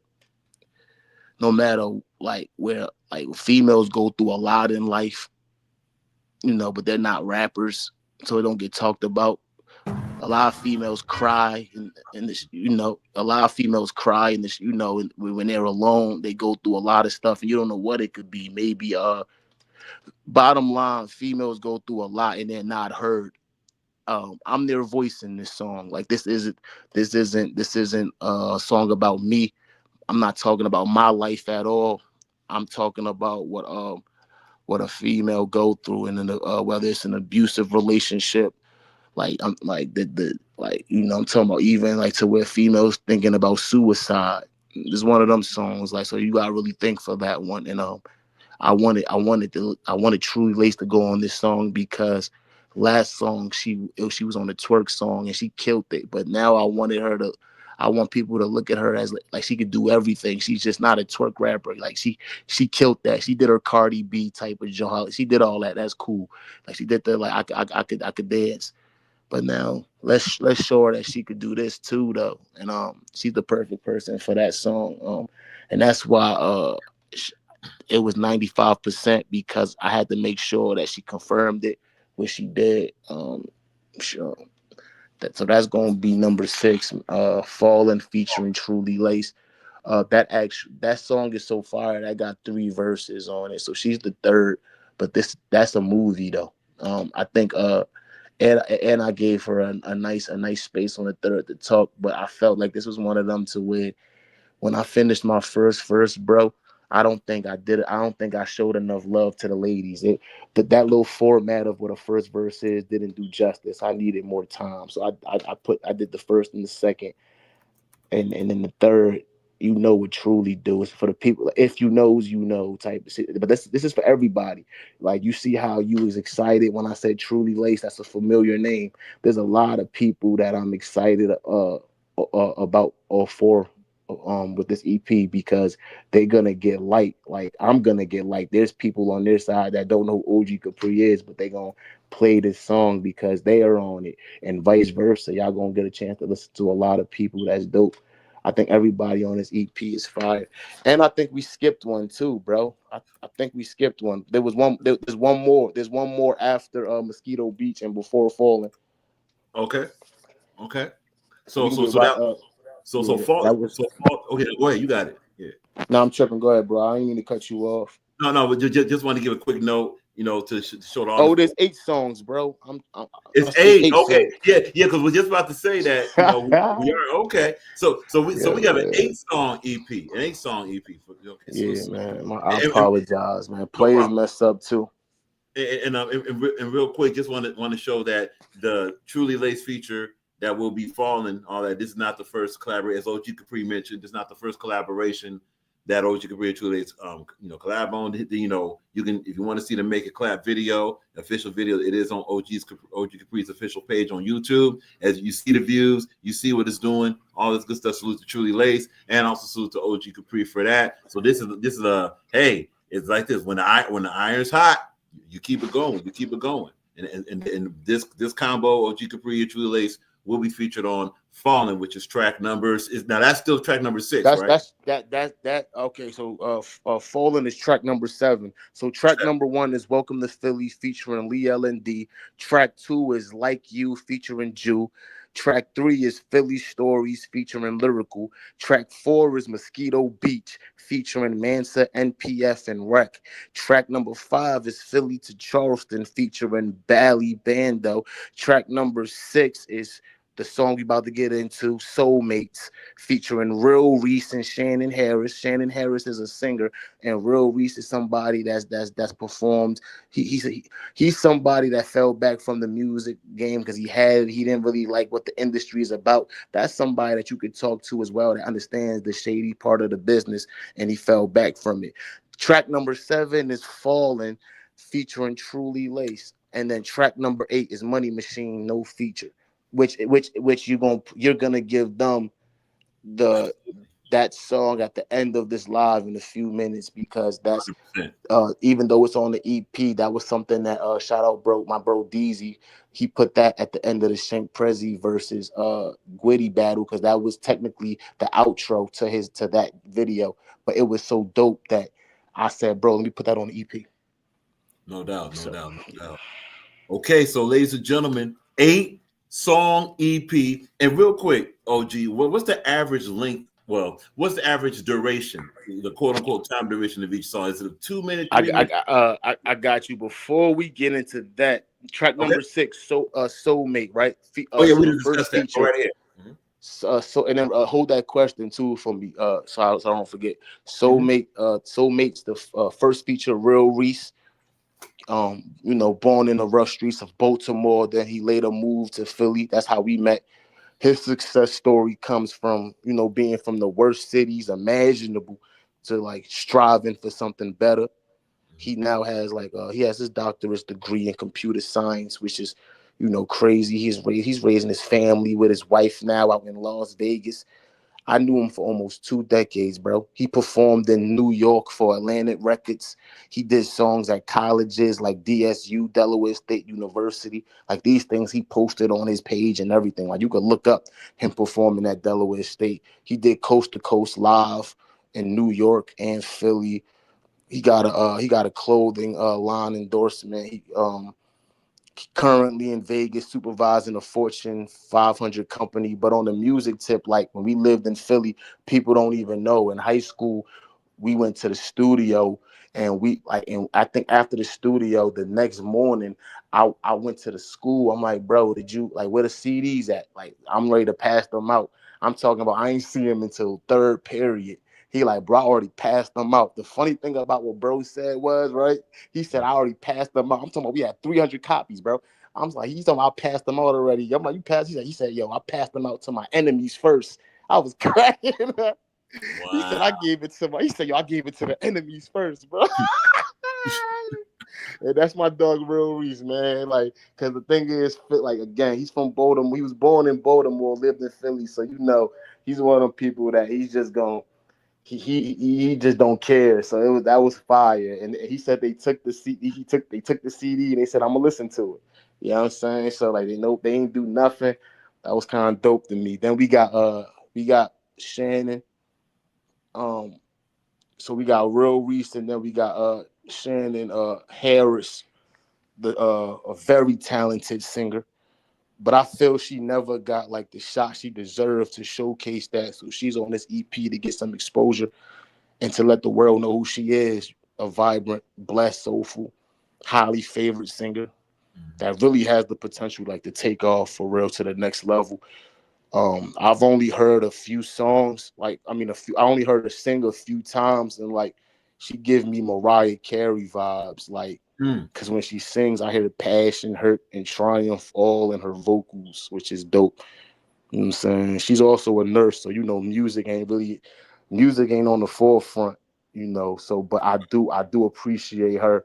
no matter like where like females go through a lot in life, but they're not rappers, so it don't get talked about. A lot of females cry in this, a lot of females cry in this, when they're alone, they go through a lot of stuff and you don't know what it could be. Maybe bottom line, females go through a lot and they're not heard. I'm their voice in this song. Like this isn't a song about me. I'm not talking about my life at all. I'm talking about what a female go through, and whether it's an abusive relationship, like I'm like the like I'm talking about even like to where females thinking about suicide. It's one of them songs. Like so, you gotta really think for that one. And I wanted Truly Lace to go on this song because last song she was on the twerk song and she killed it. But now I want people to look at her as like she could do everything. She's just not a twerk rapper. Like she killed that. She did her Cardi B type of job. She did all that. That's cool. Like she did the like I could dance. But now let's show her that she could do this too though. And she's the perfect person for that song. And that's why it was 95% because I had to make sure that she confirmed it, which she did. Sure. So that's gonna be number 6, Fallen featuring Truly Lace. That song is so fire. That got 3 verses on it. So she's the third, but that's a movie though. I think and I gave her a nice space on the third to talk, but I felt like this was one of them to where when I finished my first verse, bro, I don't think I did it. I don't think I showed enough love to the ladies. That little format of what a first verse is didn't do justice. I needed more time, so I did the first and the second, and then the third. What Truly do is for the people. If you knows, type of shit. But this is for everybody. Like you see how you was excited when I said Truly Lace. That's a familiar name. There's a lot of people that I'm excited about or for with this EP because they're gonna get light. Like I'm gonna get light. There's people on their side that don't know who OG Capri is, but they gonna play this song because they are on it, and vice versa. Y'all gonna get a chance to listen to a lot of people. That's dope. I think everybody on this EP is fire, and I think we skipped one too, bro. I think we skipped one. There was one. There's one more. There's one more after Mosquito Beach and Before Falling. Okay. We So can so get so right. that Yeah, that was. okay, go ahead, you got it. Yeah. No, I'm tripping. Go ahead, bro. I didn't mean to cut you off. No, but just want to give a quick note, to show the Oh, audience. there's 8 songs, bro. It's It's 8. 8 Okay. songs. Yeah, because we're just about to say that, we are okay. So we got an Yeah, 8-song EP, an 8-song EP. Okay, yeah, man. I and apologize, man. no Players problem. messed up too. And real quick, just want to show that the Truly Lace feature that will be falling, all that. This is not the first collaboration, as OG Capri mentioned. This is not the first collaboration that OG Capri and Truly Lace, collab on. You can, if you want to see the Make It Clap video, official video, it is on OG Capri's official page on YouTube. As you see the views, you see what it's doing, all this good stuff. Salute to Truly Lace, and also salute to OG Capri for that. So this is a hey. It's like this when the iron's hot. You keep it going. And this combo, OG Capri and Truly Lace, will be featured on Fallen, which is track numbers. Now that's still track number 6, That's right? that. Okay, so Fallen is track number 7. So track number 1 is Welcome to Philly featuring Lee L&D. Track 2 is Like You featuring Jew. Track 3 is Philly Stories featuring Lyrical. Track 4 is Mosquito Beach featuring Mansa, NPF, and Wreck. Track number 5 is Philly to Charleston featuring Bally Bando. Track number 6 is the song we about to get into, Soulmates, featuring Real Reese and Shannon Harris. Shannon Harris is a singer, and Real Reese is somebody that's performed. He's somebody that fell back from the music game because he didn't really like what the industry is about. That's somebody that you could talk to as well that understands the shady part of the business, and he fell back from it. Track number 7 is Fallen, featuring Truly Lace, and then track number 8 is Money Machine, no feature. Which you're gonna give them the that song at the end of this live in a few minutes, because that's 100%. even though it's on the EP, that was something that shout out my bro Deezy, he put that at the end of the Shank Prezi versus Gwitty battle, because that was technically the outro to that video, but it was so dope that I said, bro, let me put that on the EP. No doubt, no So doubt, no doubt. Okay, so ladies and gentlemen, 8-song EP. And real quick, OG, what's the average length? Well, what's the average duration, the quote unquote time duration of each song? Is it a 2 minute, 3 minute? I got you. Before we get into that, track Okay. number 6, Soulmate, right? Oh yeah, So we the didn't first discuss that. Go feature. right ahead. Mhm. So and then hold that question too for me, so I don't forget. Mhm. Soulmates, the first feature, Real Reese. Born in the rough streets of Baltimore. Then he later moved to Philly. That's how we met. His success story comes from, being from the worst cities imaginable to like striving for something better. He now has he has his doctorate degree in computer science, which is, crazy. He's raising his family with his wife now out in Las Vegas. I knew him for almost 2 decades, bro. He performed in New York for Atlantic Records. He did songs at colleges like DSU, Delaware State University. Like these things he posted on his page and everything. Like you could look up him performing at Delaware State. He did Coast to Coast Live in New York and Philly. He got a clothing line endorsement. He currently in Vegas supervising a Fortune 500 company. But on the music tip, like when we lived in Philly, people don't even know. In high school, we went to the studio, and I think after the studio, the next morning, I went to the school. I'm like, bro, did you like where the CDs at? Like, I'm ready to pass them out. I'm talking about I ain't see him until third period. He like, bro, I already passed them out. The funny thing about what bro said was, right? He said, I already passed them out. I'm talking about we had 300 copies, bro. I'm like, he's talking about I passed them out already. I'm like, you passed? He said, yo, I passed them out to my enemies first. I was cracking. He said, Wow. I gave it to he said, yo, I gave it to the enemies first, bro. And that's my dog, Real Reese, man. Like, because the thing is, like, again, he's from Baltimore. He was born in Baltimore, lived in Philly. So, he's one of them people that he's just going, he just don't care. So that was fire. And he said they took the CD, they took the CD and they said, I'm gonna listen to it. You know what I'm saying? So like they ain't do nothing. That was kind of dope to me. Then we got Shannon. Um so we got Real Reese, and then we got Shannon Harris, the a very talented singer. But I feel she never got like the shot she deserved to showcase that. So she's on this EP to get some exposure and to let the world know who she is, a vibrant, blessed, soulful, highly favored singer that really has the potential like to take off for real to the next level. I've only heard a few songs, I only heard her sing a few times, and like she gives me Mariah Carey vibes, like because when she sings, I hear the passion, hurt, and triumph all in her vocals, which is dope. You know what I'm saying? She's also a nurse, so music ain't on the forefront, So, but I do appreciate her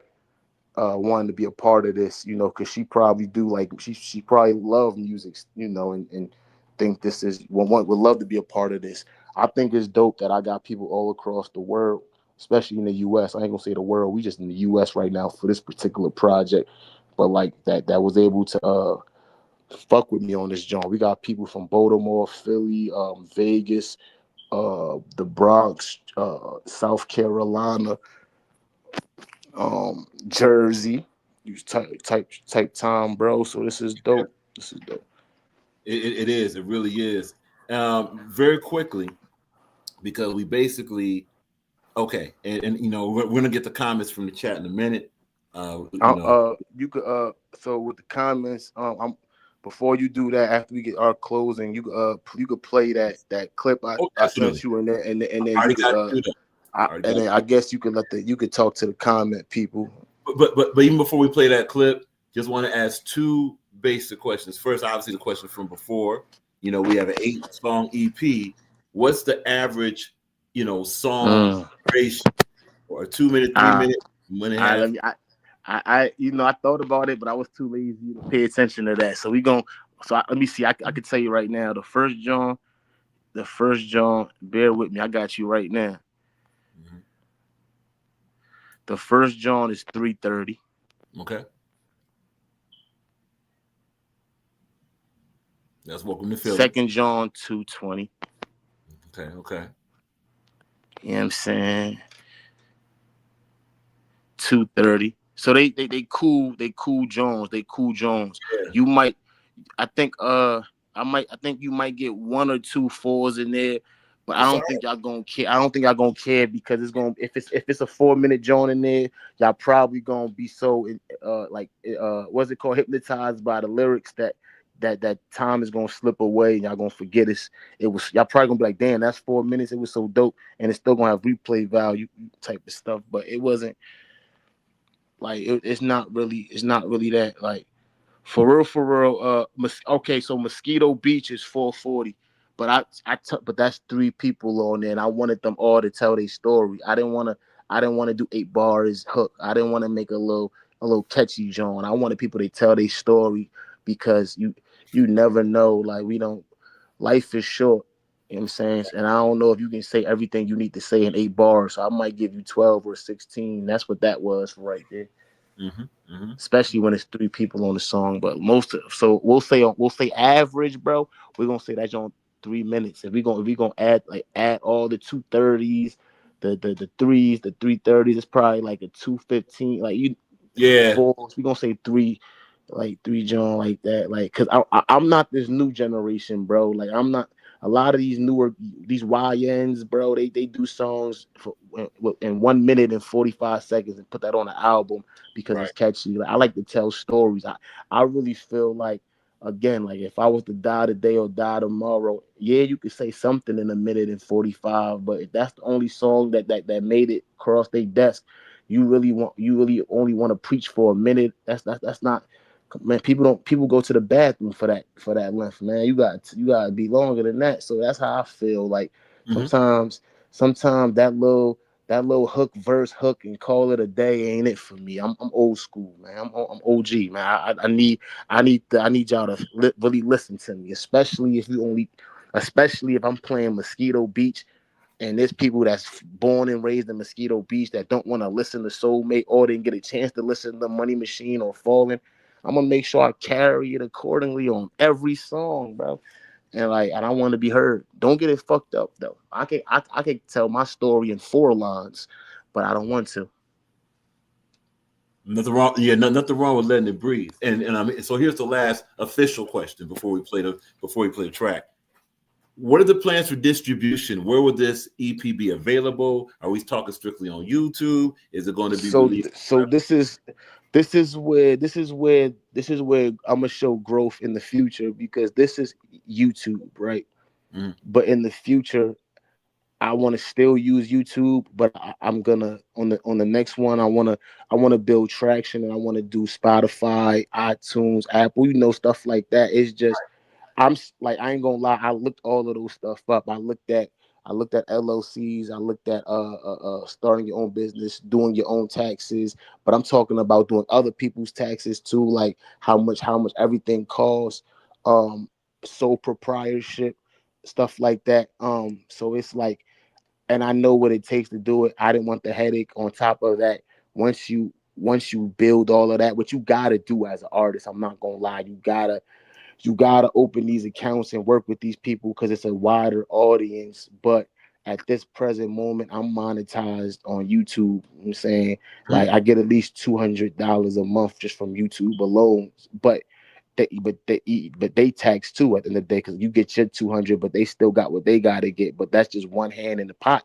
wanting to be a part of this, because she probably do like she probably love music, and think this is one would love to be a part of this. I think it's dope that I got people all across the world, especially in the U.S. I ain't gonna say the world, we just in the U.S. right now for this particular project, but like that was able to fuck with me on this joint. We got people from Baltimore, Philly, Vegas, the Bronx, South Carolina, Jersey. You type time, bro. So this is dope. This is dope. It is. It really is. Very quickly, because we basically okay, and you know we're gonna get the comments from the chat in a minute. You know, You could so with the comments, I'm before you do that, after we get our closing, you could play that clip oh, I definitely. sent you, and then I you already could got you. Already and got then I guess you could you could talk to the comment people. but even before we play that clip, just want to ask two basic questions. First, obviously, the question from before. You know, we have an 8-song EP. What's the average, you know, song Mm. duration? Or a 2 minute, Uh, 3 minute, 1.5? let me. You know, I thought about it, but I was too lazy to pay attention to that. So we going so let me see. I could tell you right now. The first John. Bear with me. I got you right now. Mm-hmm. The first John is 3:30. Okay, that's welcome to Philly. Second John 2:20. Okay, okay. You know what I'm saying? 2:30. So they cool Jones. They cool Jones. Yeah. You might I think I think you might get one or two fours in there, but I That's all don't think y'all gonna care. I don't think y'all gonna care because it's gonna if it's a 4 minute joint in there, y'all probably gonna be so what's it called, hypnotized by the lyrics that time is gonna slip away and y'all gonna forget it was y'all probably gonna be like, damn, that's 4 minutes. It was so dope, and it's still gonna have replay value type of stuff. But it wasn't like it's not really that like. For real. Okay, so Mosquito Beach is 440, but but that's three people on there, and I wanted them all to tell their story. I didn't want to do 8 bars hook. I didn't want to make a little catchy joint. I wanted people to tell their story because you never know. Like we don't. Life is short. You know what I'm saying? And I don't know if you can say everything you need to say in 8 bars. So I might give you 12 or 16. That's what that was right there, Mm-hmm. Mm-hmm. especially when it's three people on the song. But so we'll say average, bro. We're gonna say that's on 3 minutes. If we gonna add all the 230s, the threes, the 330s, it's probably like a 215. Like you Yeah. fours, we gonna say three. Like three John like that, like because I'm not this new generation, bro. Like I'm not a lot of these YNs, bro. They do songs in 1 minute and 45 seconds and put that on an album because Right. it's catchy. Like, I like to tell stories. I really feel like again, like if I was to die today or die tomorrow, yeah, you could say something in 1 minute and 45, but if that's the only song that made it across their desk, you really only want to preach for a minute. That's not. Man, people go to the bathroom for that length, man. You got to be longer than that. So that's how I feel. Like Mm-hmm. sometimes that little hook and call it a day ain't it for me. I'm old school, man. I'm OG, man. I need y'all to really listen to me, especially if I'm playing Mosquito Beach and there's people that's born and raised in Mosquito Beach that don't want to listen to Soulmate or didn't get a chance to listen to Money Machine or Falling. I'm gonna make sure I carry it accordingly on every song, bro. And I want to be heard. Don't get it fucked up though. I can tell my story in 4 lines, but I don't want to. Nothing wrong. Yeah, nothing wrong with letting it breathe. And I mean, so here's the last official question before we play the track. What are the plans for distribution? Where will this EP be available? Are we talking strictly on YouTube? Is it going to be released? So this is where I'm gonna show growth in the future because this is YouTube, right? Mm-hmm. But in the future, I want to still use YouTube, but I'm gonna on the next one. I want to build traction, and I want to do Spotify, iTunes, Apple, stuff like that. It's just like I ain't gonna lie. I looked all of those stuff up. I looked at LLCs. I looked at starting your own business, doing your own taxes. But I'm talking about doing other people's taxes too, like how much everything costs, sole proprietorship, stuff like that. So it's like, and I know what it takes to do it. I didn't want the headache on top of that. Once you build all of that, what you gotta do as an artist, I'm not gonna lie, you gotta you gotta open these accounts and work with these people because it's a wider audience. But at this present moment, I'm monetized on YouTube. You know what I'm saying, like, I get at least $200 a month just from YouTube alone. But they tax too at the end of the day because you get your 200, but they still got what they gotta get. But that's just one hand in the pot.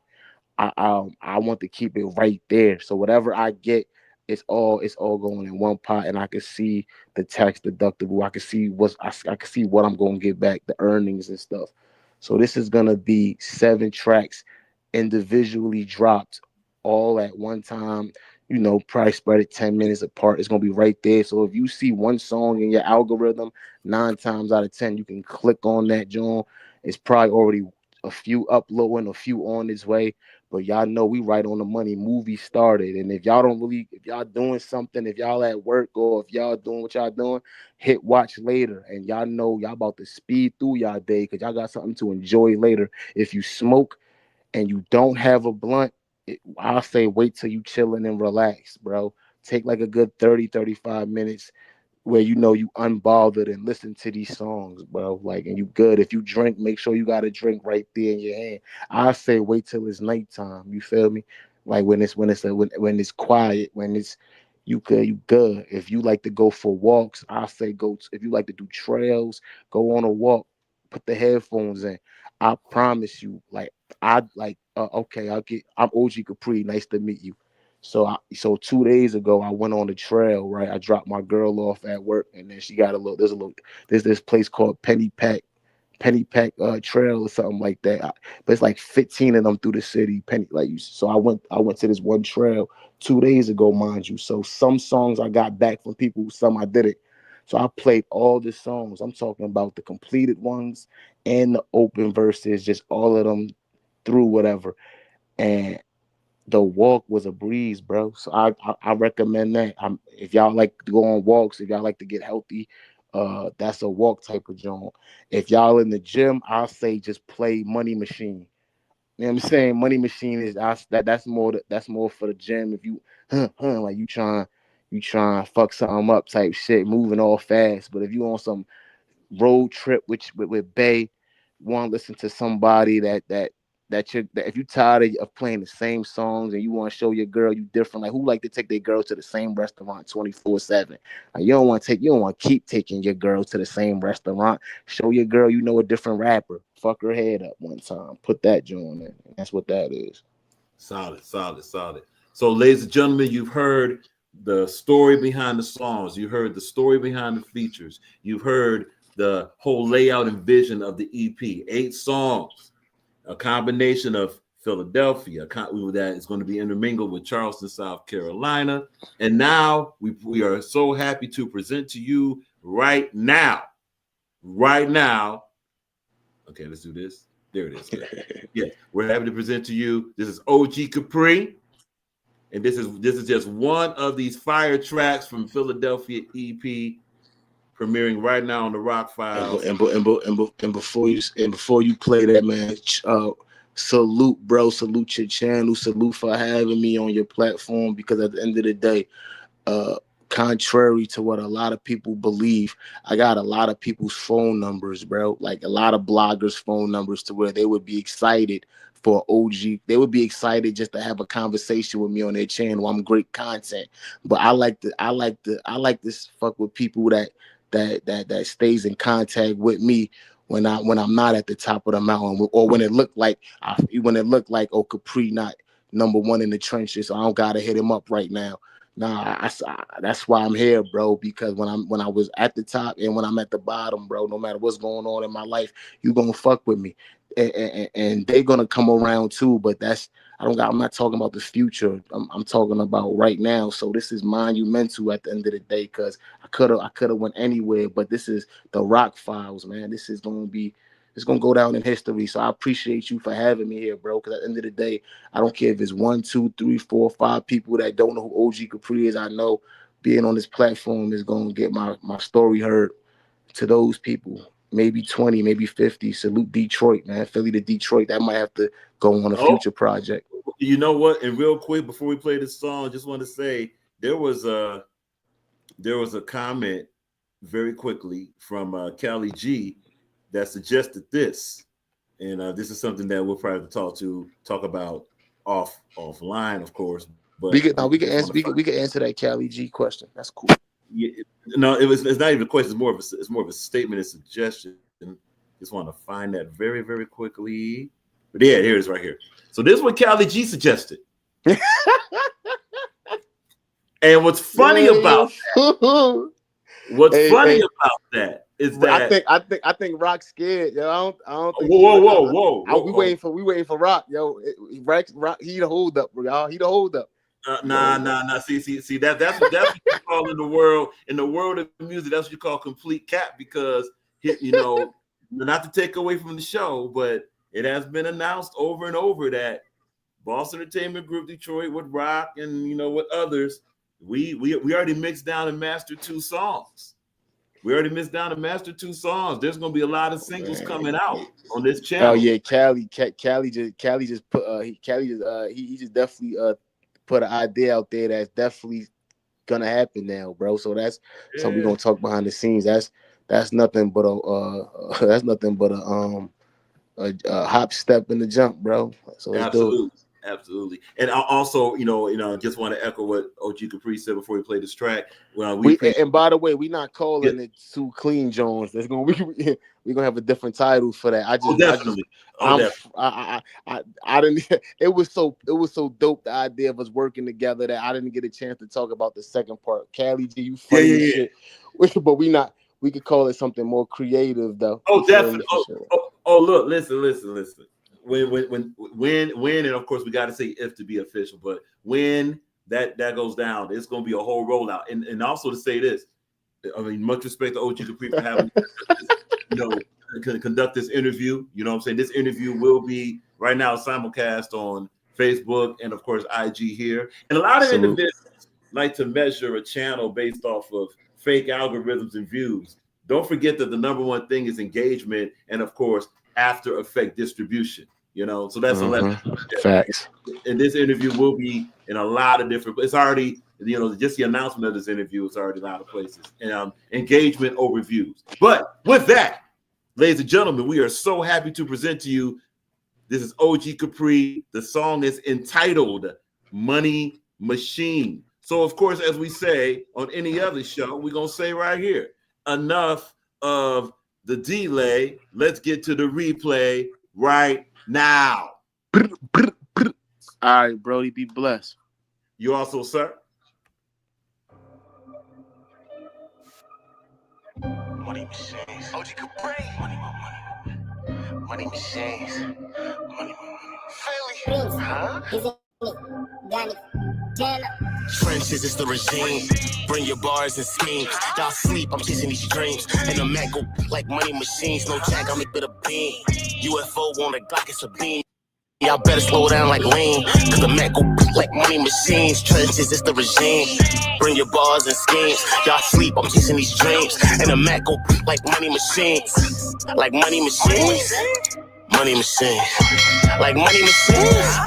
I want to keep it right there. So whatever I get, it's all going in one pot, and I can see the tax deductible. I can see what I'm going to get back, the earnings and stuff. So this is gonna be 7 tracks individually dropped all at one time. Probably spread it 10 minutes apart. It's gonna be right there. So if you see one song in your algorithm, 9 times out of 10, you can click on that joint. It's probably already a few uploading, a few on its way. But y'all know we right on the money. Movie started. And if y'all doing something, if y'all at work or if y'all doing what y'all doing, hit watch later. And y'all know y'all about to speed through y'all day because y'all got something to enjoy later. If you smoke and you don't have a blunt, I'll say wait till you chilling and relax, bro. Take like a good 30-35 minutes where you unbothered and listen to these songs, bro. Like, and you good. If you drink, make sure you got a drink right there in your hand. I say wait till it's nighttime. You feel me? Like when it's quiet, when it's you good. If you like to go for walks, I say if you like to do trails, go on a walk, put the headphones in. I promise you, like okay, I'm OG Capri. Nice to meet you. So 2 days ago, I went on the trail. Right, I dropped my girl off at work, and then she got there's this place called Penny Pack Trail or something like that. But it's like 15 of them through the city. So I went to this one trail 2 days ago, mind you. So some songs I got back from people, some I didn't. So I played all the songs. I'm talking about the completed ones and the open verses, just all of them through whatever. And the walk was a breeze, bro. So I recommend that. If y'all like to go on walks, if y'all like to get healthy, that's a walk type of joint. If y'all in the gym, I'll say just play Money Machine. You know what I'm saying? Money Machine that's more for the gym. If you like you trying to fuck something up type shit, moving all fast. But if you on some road trip with Bay, want to listen to somebody that if you tired of playing the same songs and you want to show your girl you different, like who like to take their girl to the same restaurant 24/7. Like you don't want to keep taking your girl to the same restaurant. Show your girl a different rapper. Fuck her head up one time. Put that joint in. That's what that is. Solid, solid, solid. So, ladies and gentlemen, you've heard the story behind the songs. You heard the story behind the features. You've heard the whole layout and vision of the EP. 8 songs, a combination of Philadelphia, that is going to be intermingled with Charleston, South Carolina. And now we are so happy to present to you right now. Okay, let's do this. There it is. Yes, we're happy to present to you. This is OG Capri, and this is just one of these fire tracks from Philadelphia EP, premiering right now on the Rock Files. And before you play that, man, salute, bro. Salute your channel. Salute for having me on your platform. Because at the end of the day, uh, contrary to what a lot of people believe, I got a lot of people's phone numbers, bro. Like a lot of bloggers' phone numbers, to where they would be excited for OG. They would be excited just to have a conversation with me on their channel. I'm great content, but I like to fuck with people that stays in contact with me when I'm not at the top of the mountain, or when it looked like, oh, Capri not number one in the trenches, so I don't gotta hit him up right now. Nah, that's why I'm here, bro. Because when I was at the top and when I'm at the bottom, bro, no matter what's going on in my life, you gonna fuck with me, and they gonna come around too. But I'm not talking about the future. I'm talking about right now. So this is monumental at the end of the day, because I could have went anywhere, but this is the Rock Files, man. This is gonna be. It's gonna go down in history. So I appreciate you for having me here, bro. Because at the end of the day, I don't care if it's 1, 2, 3, 4, 5 people that don't know who OG Capri is. I know being on this platform is gonna get my story heard to those people. Maybe 20, maybe 50. Salute Detroit, man. Philly to Detroit. That might have to go on a future project. You know what? And real quick, before we play this song, I just want to say there was a comment very quickly from Callie G that suggested this, and this is something that we'll probably talk about offline, of course. But We could I we can just want answer to find. we can answer that Cali G question. That's cool. Yeah, no, it's not even a question. It's more of a statement and suggestion. Just want to find that very, very quickly. But yeah, here it is right here. So this is what Callie G suggested. And what's funny about that is that I think Rock's scared. Yo, I don't think whoa. we waiting for Rock. Yo, Rock he the hold up, y'all. He the hold up. Nah. See that's what you call in the world of music. That's what you call complete cap, because not to take away from the show, but it has been announced over and over that Boss Entertainment Group Detroit with Rock and with others, we already mixed down and mastered 2 songs. There's going to be a lot of singles coming out on this channel. Oh yeah, Cali just put he just definitely put an idea out there that's definitely gonna happen now, bro. So that's something we're gonna talk behind the scenes. That's nothing but a hop, step, and a jump, bro. So let's do it. Absolutely. And I also, just want to echo what OG Capri said before we play this track. And by the way, we're not calling it Too Clean Jones. We're gonna have a different title for that. I didn't. It was so dope, the idea of us working together, that I didn't get a chance to talk about the second part. Callie G, you funny as shit. But we could call it something more creative though. Oh, definitely. Look, listen. When, and of course we got to say if to be official, but when that goes down, it's going to be a whole rollout. And also to say this, I mean, much respect to OG Capri for having, conduct this interview. You know what I'm saying? This interview will be right now simulcast on Facebook and of course IG here. And a lot of individuals like to measure a channel based off of fake algorithms and views. Don't forget that the number one thing is engagement and of course after effect distribution. So that's a lesson. Facts. And this interview will be in a lot of different. It's already, just the announcement of this interview is already a lot of places. And engagement over views. But with that, ladies and gentlemen, we are so happy to present to you. This is OG Capri. The song is entitled "Money Machine." So, of course, as we say on any other show, we're gonna say right here, enough of the delay. Let's get to the replay right now. All right, Brody, be blessed. You also, sir. Money machines. OG Capri. Money machines. Money. Philly. Huh? Trenches is the regime. Bring your bars and schemes. Y'all sleep, I'm chasing these dreams. And the Mac go like money machines. No jack, I'm a bit of beam. UFO on the Glock, it's a beam. Y'all better slow down like lean. Cause the Mac go like money machines. Trenches is the regime. Bring your bars and schemes. Y'all sleep, I'm chasing these dreams. And the Mac go like money machines. Like money machines. Money machines. Like money machines.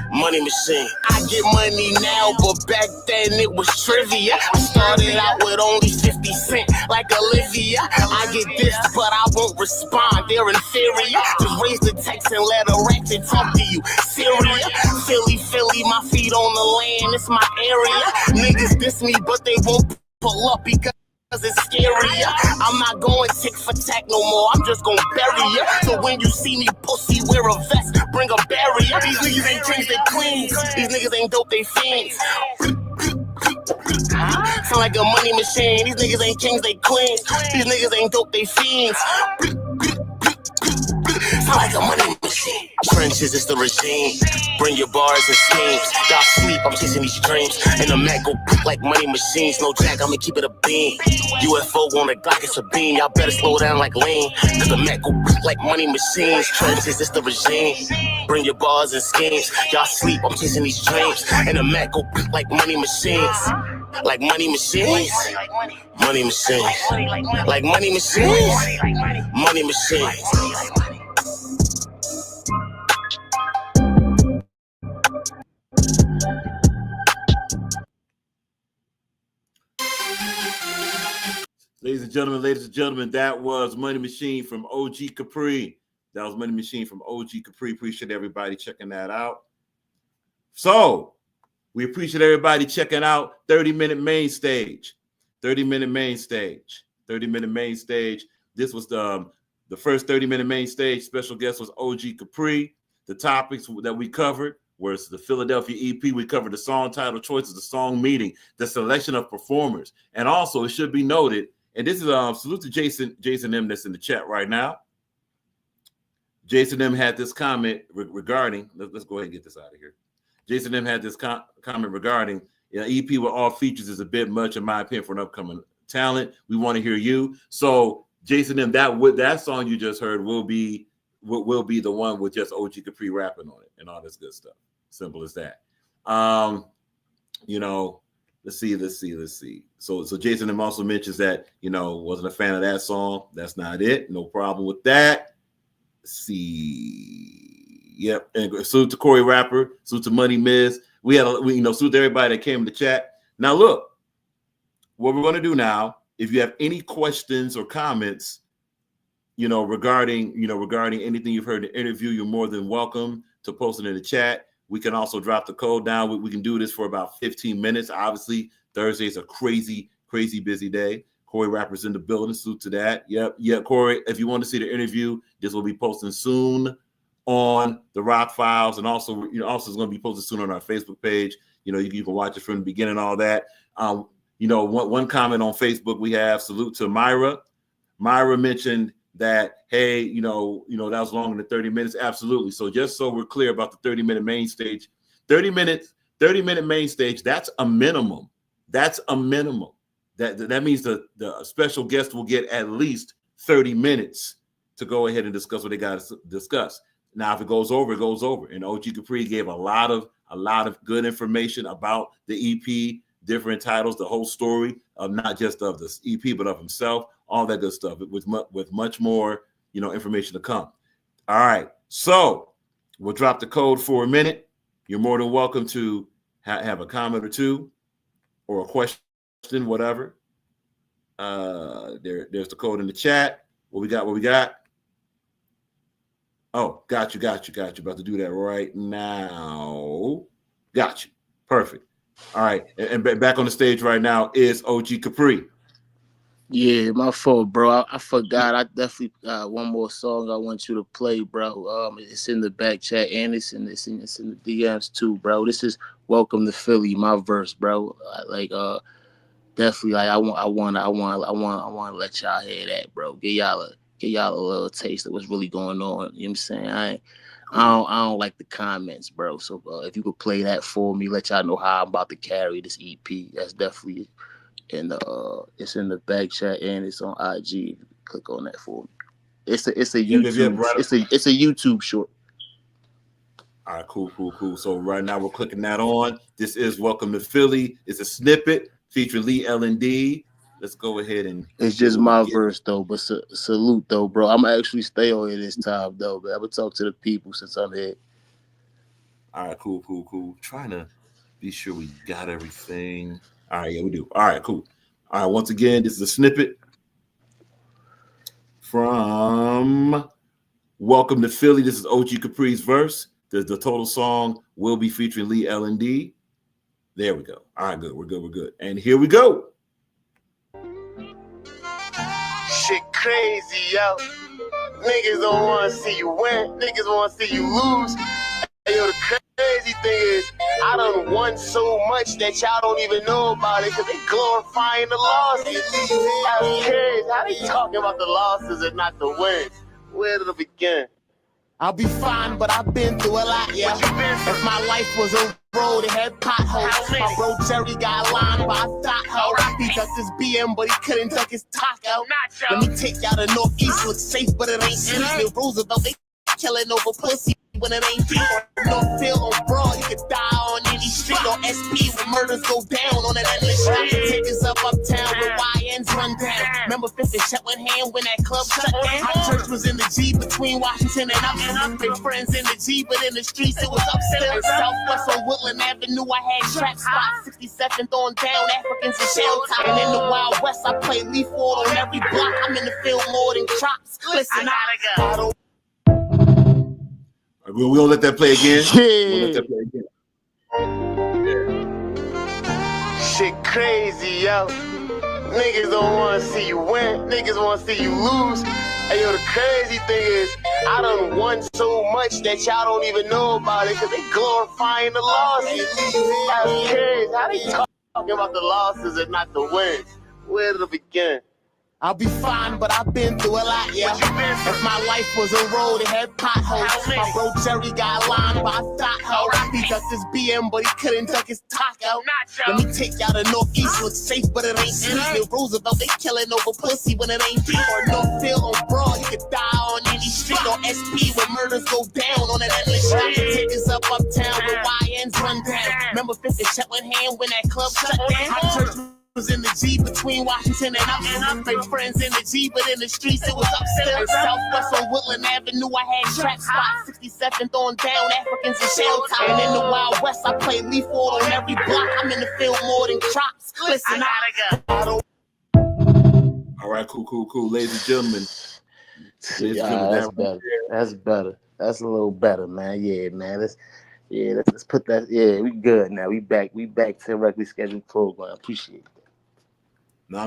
Money machine. I get money now, but back then it was trivia. I started out with only 50 cents, like Olivia. I get this, but I won't respond. They're inferior. Just raise the text and let a ratchet talk to you. Syria, Philly, my feet on the land. It's my area. Niggas diss me, but they won't pull up because it's scary. I'm not going tick for tack no more. I'm just gonna bury ya. So when you see me pussy, wear a vest, bring a barrier. These niggas ain't changed their queens. These niggas ain't dope, they fiends. Sound like a money machine. These niggas ain't changed their queens. These niggas ain't dope, they fiends. Sound like a money machine. Trenches is the regime. Bring your bars and schemes. Y'all sleep, I'm chasing these dreams. And the Mac go like money machines. No jack, I'ma keep it a beam. UFO on the Glock, it's a beam. Y'all better slow down like lean. Cause the Mac go like money machines. Trenches is the regime. Bring your bars and schemes. Y'all sleep, I'm chasing these dreams. And the Mac go like money machines. Like money machines. Money machines. Like money machines. Money machines. Ladies and gentlemen, that was Money Machine from OG Capri. That was Money Machine from OG Capri. Appreciate everybody checking that out. So we appreciate everybody checking out 30-minute main stage. 30-minute main stage. 30-minute main stage. This was the first 30-minute main stage. Special guest was OG Capri. The topics that we covered was the Philadelphia EP. We covered the song title choices, the song meeting, the selection of performers. And also, it should be noted, and this is salute to Jason M that's in the chat right now. Jason M had this comment regarding, let's go ahead and get this out of here. Jason M had this comment regarding, EP with all features is a bit much, in my opinion, for an upcoming talent. We want to hear you. So Jason M, that song you just heard will be the one with just OG Capri rapping on it and all this good stuff. Simple as that. Let's see. So Jason M also mentions that, wasn't a fan of that song. That's not it. No problem with that. Let's see. Yep. And salute to Corey Rapper. Salute to Money Miz. Salute to everybody that came in the chat. Now look, what we're going to do now, if you have any questions or comments, regarding anything you've heard in the interview, you're more than welcome to post it in the chat. We can also drop the code down. We can do this for about 15 minutes. Obviously, Thursday is a crazy, crazy busy day. Corey Rapper's in the building. Salute to that. Yep. Corey, if you want to see the interview, this will be posting soon on the Rock Files, and also it's going to be posted soon on our Facebook page. You can watch it from the beginning, all that. One comment on Facebook we have. Salute to Myra. Myra mentioned that, hey, that was longer than 30 minutes. Absolutely. So just so we're clear about the 30-minute main stage, 30-minute main stage, that's a minimum. That's a minimum. That means the special guest will get at least 30 minutes to go ahead and discuss what they got to discuss. Now, if it goes over, it goes over. And OG Capri gave a lot of good information about the EP, different titles, the whole story of not just of this EP, but of himself, all that good stuff with much more, information to come. All right. So we'll drop the code for a minute. You're more than welcome to have a comment or two or a question, whatever. There's the code in the chat. What we got? Oh, got you. About to do that right now. Got you. Perfect. All right. And back on the stage right now is OG Capri. Yeah, my fault, bro. I forgot. I definitely got one more song I want you to play, bro. It's in the back chat and it's in the DMs too, bro. This is "Welcome to Philly," my verse, bro. Definitely, I want to let y'all hear that, bro. Get y'all a little taste of what's really going on. You know what I'm saying? I don't like the comments, bro. So if you could play that for me, let y'all know how I'm about to carry this EP. That's definitely it's in the back chat and it's on IG. Click on that for me. It's a YouTube. It's a YouTube short. All right, cool. So right now we're clicking that on. This is "Welcome to Philly." It's a snippet featuring Lee L&D. Let's go ahead and. It's just my verse though, but salute though, bro. I'm gonna actually stay on here this time though, man. I'm gonna talk to the people since I'm here. All right, cool. Trying to be sure we got everything. All right, yeah, we do. All right, cool. All right, once again, this is a snippet from "Welcome to Philly." This is OG Capri's verse. The total song will be featuring Lee L&D. There we go. All right, good. We're good. And here we go. Shit crazy, yo. Niggas don't want to see you win. Niggas want to see you lose. Yo, the crazy thing is, I done won so much that y'all don't even know about it because they glorifying the losses. I'm curious, how they talking about the losses and not the wins? Where did it begin? I'll be fine, but I've been through a lot, yeah. If my life was a road, it had potholes. My bro Jerry got lined by a thought hole. He ducked his BM, but he couldn't duck his taco. Let me take y'all to Northeast, look safe, but it ain't sweet. Near Roosevelt, they killing over pussy when it ain't deep. Northfield on Broad, you can die on any street. On SP, when murders go down on an endless street. Take us uptown with YNs run down. Remember 50 shut one hand when that club shut down? My church was in the G between Washington and Uptown. Big friends in the G, but in the streets it was upstairs. Southwest on Woodland Avenue, I had trap spots. 67th on down, Africans and shell top. And in the Wild West, I play leaf wall on every block. I'm in the field more than crops. Listen, I don't. We'll let that play again. We'll let that play again. Shit crazy, yo. Niggas don't wanna see you win. Niggas wanna see you lose. Hey, yo, the crazy thing is, I done won so much that y'all don't even know about it because they glorifying the losses. That's crazy. How they talking about the losses and not the wins? Where to begin? I'll be fine, but I've been through a lot, yeah. If my life was a road, it had potholes. My bro Jerry got lined by thought ho. He ducked his BM, but he couldn't duck his taco. Let me take y'all to Northeast, looks safe, but it ain't sweet. Bill Roosevelt, they killing over pussy when it ain't deep. Or Northfield on Broad, you could die on any street. Or SP, where murders go down on an endless street. Take us up uptown, where YNs run down. Remember 50 shut one hand when that club shut down? My church was in the G between Washington and Uptown. Big friends in the G, but in the streets it was upstairs. Southwest on Woodland Avenue, I had trap spots. 67th on down, Africans and shell top. And in the Wild West, I play leaf wall on every block. I'm in the field more than crops. Listen, I don't. All right, cool. Ladies and gentlemen. That's better. That's better. That's a little better, man. Yeah, man. Let's put that. Yeah, we good now. We back to the regularly scheduled program. Appreciate that. No.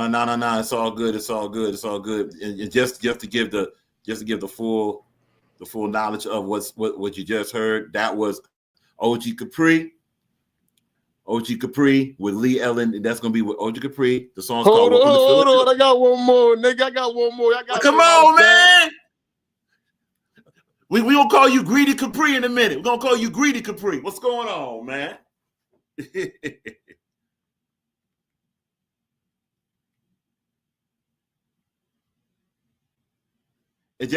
It's all good. And just to give the full knowledge of what you just heard, that was OG Capri with Lee Ellen, and that's gonna be with OG Capri. The song's called Hold on. I got one more, nigga. I got one more. Come on, man. We gonna call you Greedy Capri in a minute. We're gonna call you Greedy Capri. What's going on, man?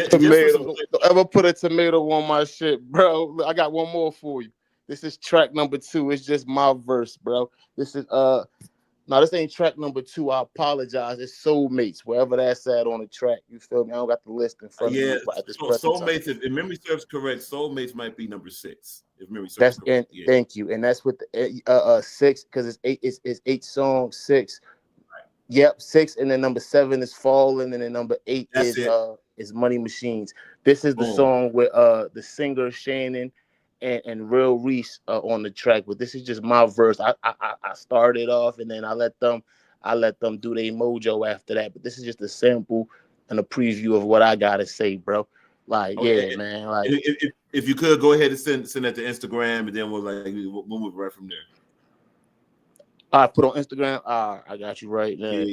Tomato. Don't ever put a tomato on my shit, bro. I got one more for you. This is track number 2. It's just my verse, bro. This is no, this ain't track number 2. I apologize. It's Soulmates, wherever that's at on the track. You feel me? I don't got the list in front of me. Soulmates. If memory serves correct, Soulmates might be number 6. If memory serves correct. Thank you. And that's with the 6 because it's 8. It's 8 songs. 6. Right. Yep, 6. And then number 7 is Falling, and then number 8 is Money Machines. This is the song with the singer Shannon and Real Reese on the track, but this is just my verse. I started off and then I let them do their mojo after that. But this is just a sample and a preview of what I gotta say, bro. Like, yeah, man. Like, if you could go ahead and send that to Instagram, and then we'll move right from there. I put on Instagram. I got you right now.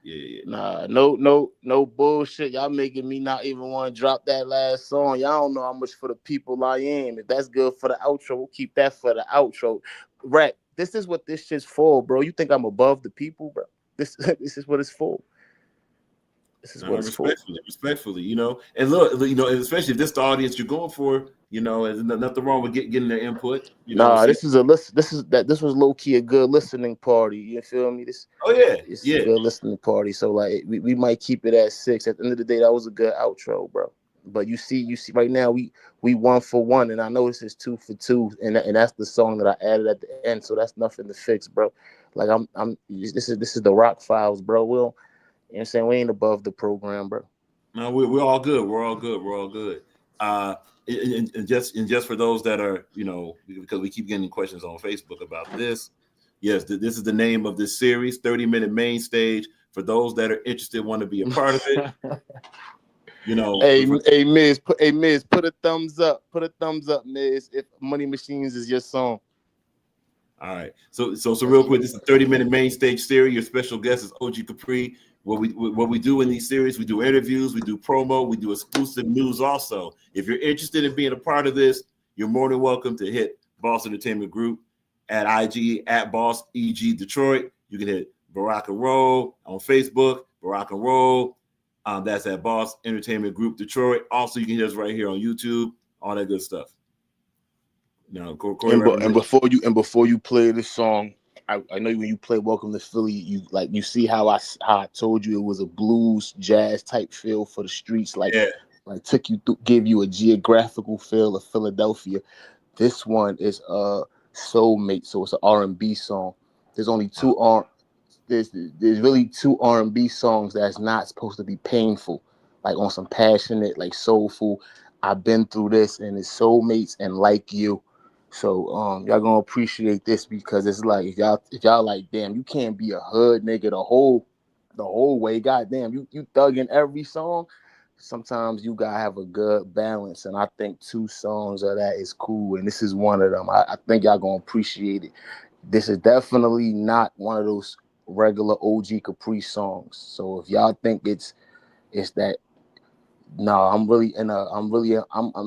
Yeah. Nah, no bullshit. Y'all making me not even want to drop that last song. Y'all don't know how much for the people I am. If that's good for the outro, we'll keep that for the outro. Right. This is what this shit's for, bro. You think I'm above the people, bro? This is what it's for. This is what it's for. Respectfully, you know. And look, you know, and especially if this is the audience you're going for, you know, there's nothing wrong with getting their input. You know, this was low key a good listening party. You feel me? This is a good listening party. So like we might keep it at 6. At the end of the day, that was a good outro, bro. But you see right now we 1 for 1, and I know this is 2 for 2, and that's the song that I added at the end. So that's nothing to fix, bro. Like this is the Rock Files, bro. You know what I'm saying? We ain't above the program, bro. No, we're all good. We're all good. And just for those that are, you know, because we keep getting questions on Facebook about this. Yes, this is the name of this series, 30-minute main stage. For those that are interested, want to be a part of it. You know, hey Miz, put a thumbs up. Put a thumbs up, Miz, if Money Machines is your song. All right. So real quick, this is a 30-minute main stage series. Your special guest is OG Capri. What we do in these series, we do interviews, we do promo, we do exclusive news also. If you're interested in being a part of this, you're more than welcome to hit Boss Entertainment Group at IG at Boss EG Detroit. You can hit Barack and Roll on Facebook, Barack and Roll. That's at Boss Entertainment Group Detroit. Also, you can hit us right here on YouTube, all that good stuff. Now, Corey, and before you play this song, I know when you play Welcome to Philly, you see how I told you it was a blues jazz type feel for the streets, like took you through, give you a geographical feel of Philadelphia. This one is Soulmate, so it's an R&B song. There's only there's really two R&B songs that's not supposed to be painful, like on some passionate, like soulful. I've been through this, and it's Soulmates and Like You. So y'all gonna appreciate this because it's like if y'all like, damn, you can't be a hood nigga the whole way. Goddamn, you thugging every song. Sometimes you gotta have a good balance, and I think two songs of that is cool, and this is one of them. I think y'all gonna appreciate it. This is definitely not one of those regular OG Capri songs. So if y'all think it's that, no, I'm in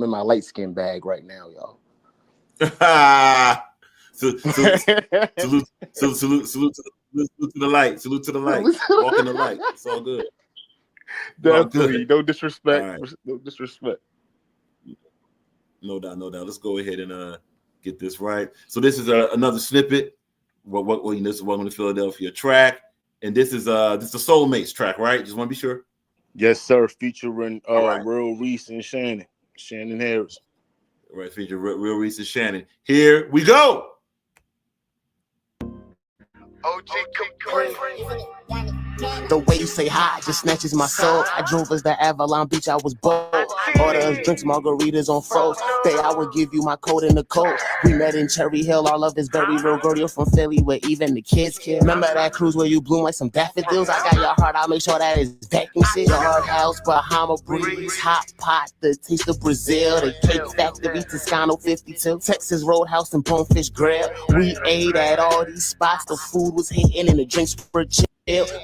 my light skin bag right now, y'all. Salute to the light. Salute to the light. Walk in the light. It's all good. Definitely. No disrespect. Right. No disrespect. No doubt. Let's go ahead and get this right. So this is another snippet. This is Welcome to Philadelphia track, and this is a Soulmates track, right? Just want to be sure. Yes, sir. Featuring Real Reese and Shannon Harris. Right, featuring Real Reese and Shannon. Here we go. OG Capri. The way you say hi just snatches my soul. I drove us to Avalon Beach, I was bold. Order us drinks, margaritas on froze. Day I would give you my coat in the coat. We met in Cherry Hill, our love is very real. Girl, you're from Philly where even the kids care. Remember that cruise where you bloom like some daffodils? I got your heart, I'll make sure that is vacuum sealed. The hard house, Bahama breeze, hot pot, the taste of Brazil, the cake factory, Toscano 52, Texas Roadhouse and Bonefish Grill. We ate at all these spots, the food was hitting and the drinks were chill.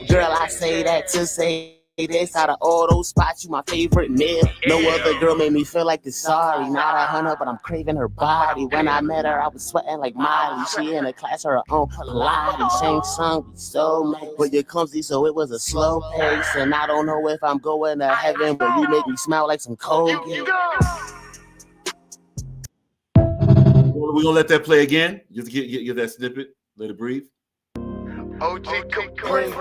Girl, I say that to say this. Out of all those spots, you my favorite meal. No other girl made me feel like this. Sorry, not 100, but I'm craving her body. When I met her, I was sweating like Miley. She in a class of her own, Pilates. Shang Tsung, we so mad, but you're clumsy, so it was a slow pace. And I don't know if I'm going to heaven, but you make me smell like some Colgate. We're gonna let that play again. Just get that snippet. Let it breathe. OG Capri.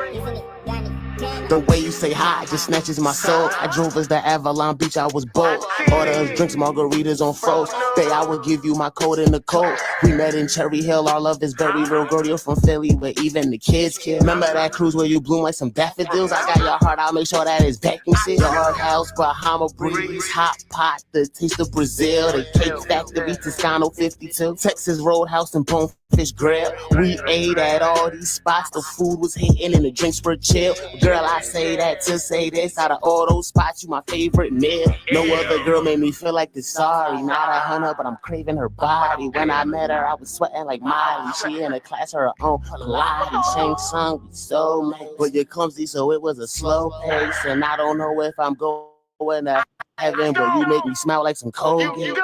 The way you say hi just snatches my soul. I drove us to Avalon Beach, I was bold. Order us drinks, margaritas on froze. Day I would give you my coat in the coat. We met in Cherry Hill, our love is very real. Girl, you're from Philly where even the kids care. Remember that cruise where you bloom like some daffodils? I got your heart, I'll make sure that is vacuum sealed. The hard house, Bahama breeze, hot pot, the taste of Brazil, the cake factory, Toscano 52, Texas Roadhouse and Bonefish Grill. We ate at all these spots, the food was hitting and the drinks were chill. Girl, I say that to say this. Out of all those spots, you my favorite meal. No other girl made me feel like this. Sorry, not 100, but I'm craving her body. When I met her, I was sweating like Miley. She in a class of her own, Pilates. Shang Tsung, we so mad, but you're clumsy, so it was a slow pace. And I don't know if I'm going to heaven, but you make me smell like some Colgate.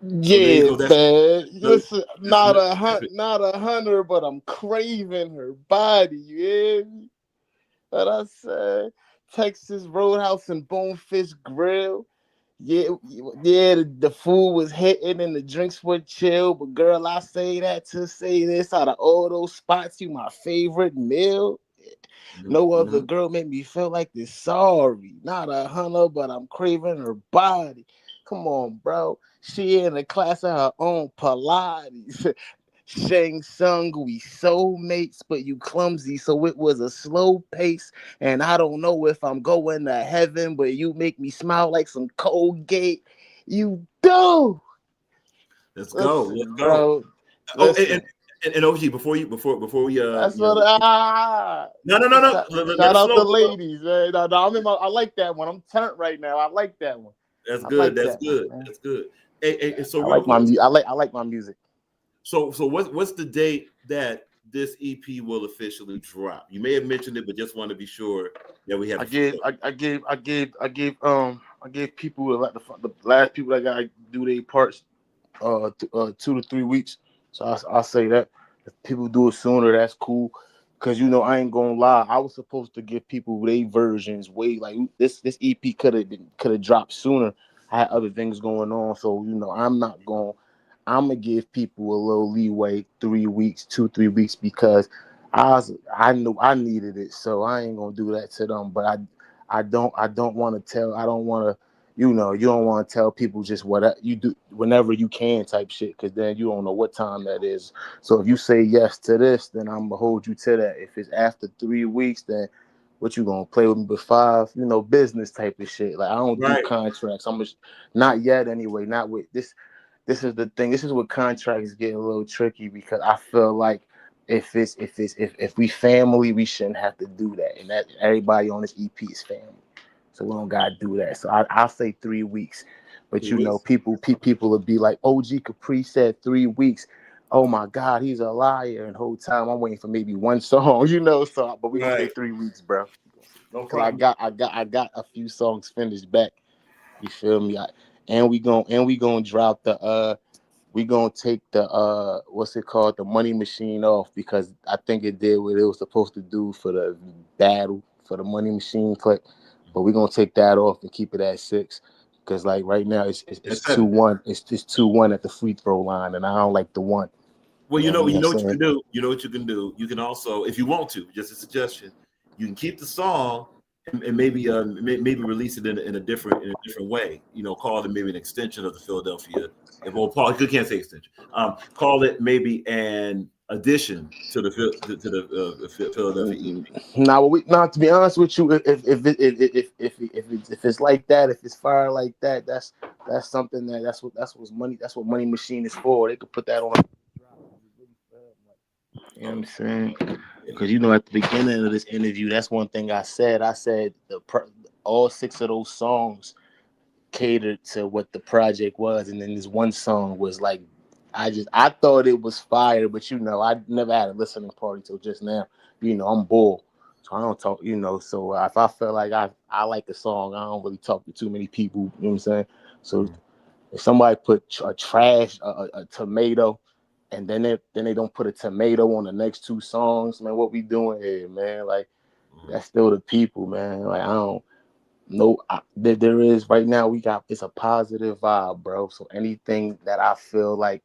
Yeah, man. Listen, not 100, but I'm craving her body. You hear me? What I said? Texas Roadhouse and Bonefish Grill. Yeah, the food was hitting and the drinks were chill. But girl, I say that to say this. Out of all those spots, you my favorite meal. No other girl made me feel like this. Sorry, not 100, but I'm craving her body. Come on, bro. She in a class of her own, Pilates. Shang Tsung, we soulmates, but you clumsy, so it was a slow pace. And I don't know if I'm going to heaven, but you make me smile like some Colgate. You do. Let's go. Let's go. Bro. Oh, and OG, before we that's what no. Shout out the ladies, man. No, I like that one. I'm turned right now. I like that one. That's good. That's good. Hey, so I like my music. So what's the date that this EP will officially drop? You may have mentioned it, but just want to be sure that we have. I gave people the last people that got to do their parts 2 to 3 weeks. So I'll say that if people do it sooner, that's cool. Cause I ain't gonna lie, I was supposed to give people their versions way like this EP could have dropped sooner. I had other things going on, so I'm not going. I'm gonna give people a little leeway, 3 weeks, 2, 3 weeks, because I knew I needed it, so I ain't gonna do that to them. But I don't want to tell. I don't want to. You know, you don't want to tell people just what you do whenever you can type shit, because then you don't know what time that is. So if you say yes to this, then I'm gonna hold you to that. If it's after 3 weeks, then what you gonna play with me for 5? You know, business type of shit. Like I don't do Right. contracts. I'm just not yet anyway. Not with this. This is the thing. This is what contracts get a little tricky, because I feel like if we family, we shouldn't have to do that. And that everybody on this EP is family. So we don't gotta do that. So I'll say 3 weeks. But 3 you know, weeks. people will be like, OG Capri said 3 weeks. Oh my God, he's a liar. And the whole time I'm waiting for maybe one song, you know. So but we're gonna say Right. 3 weeks, bro. No Cause I problem. got a few songs finished back. You feel me? And we gonna drop the we gonna take the what's it called, the money machine off, because I think it did what it was supposed to do for the battle for the money machine clip. But we're gonna take that off and keep it at 6, because like right now it's That's 7. 2-1. It's 2-1 at the free throw line, and I don't like the one. Well, You know what you I'm know what you can saying? do. You know what you can do. You can also, if you want to, just a suggestion, you can keep the song and maybe maybe release it in a different way. You know, call it maybe an extension of the Philadelphia. Well, Paul, you can't say extension. Call it maybe an addition to the Philadelphia EP. Now, to be honest with you, if it's like that, if it's fire like that, that's something that's what Money Machine is for. They could put that on. You know what I'm saying? Because you know, at the beginning of this interview, that's one thing I said. I said all 6 of those songs catered to what the project was, and then this one song was like, I thought it was fire, but you know, I never had a listening party till just now. You know, I'm bored, so I don't talk. You know, so if I feel like I like a song, I don't really talk to too many people. You know what I'm saying? So if somebody put a trash a tomato, and then they don't put a tomato on the next 2 songs, man, what we doing here, man? Like that's still the people, man. Like I don't. No, there is right now. It's a positive vibe, bro. So anything that I feel like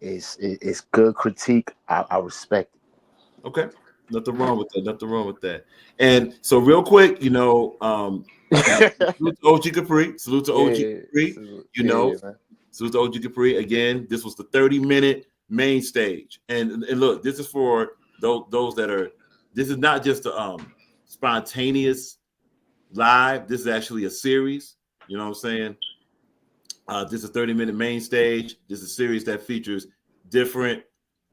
is good critique, I respect it. Okay. Nothing wrong with that. Nothing wrong with that. And so, real quick, you know, salute to OG Capri. Salute to OG Capri. You know, Man. salute to OG Capri. Again, this was the 30-minute main stage. And look, this is for those that are. This is not just a spontaneous live. This is actually a series. You know what I'm saying? This is 30-minute main stage. This is a series that features different,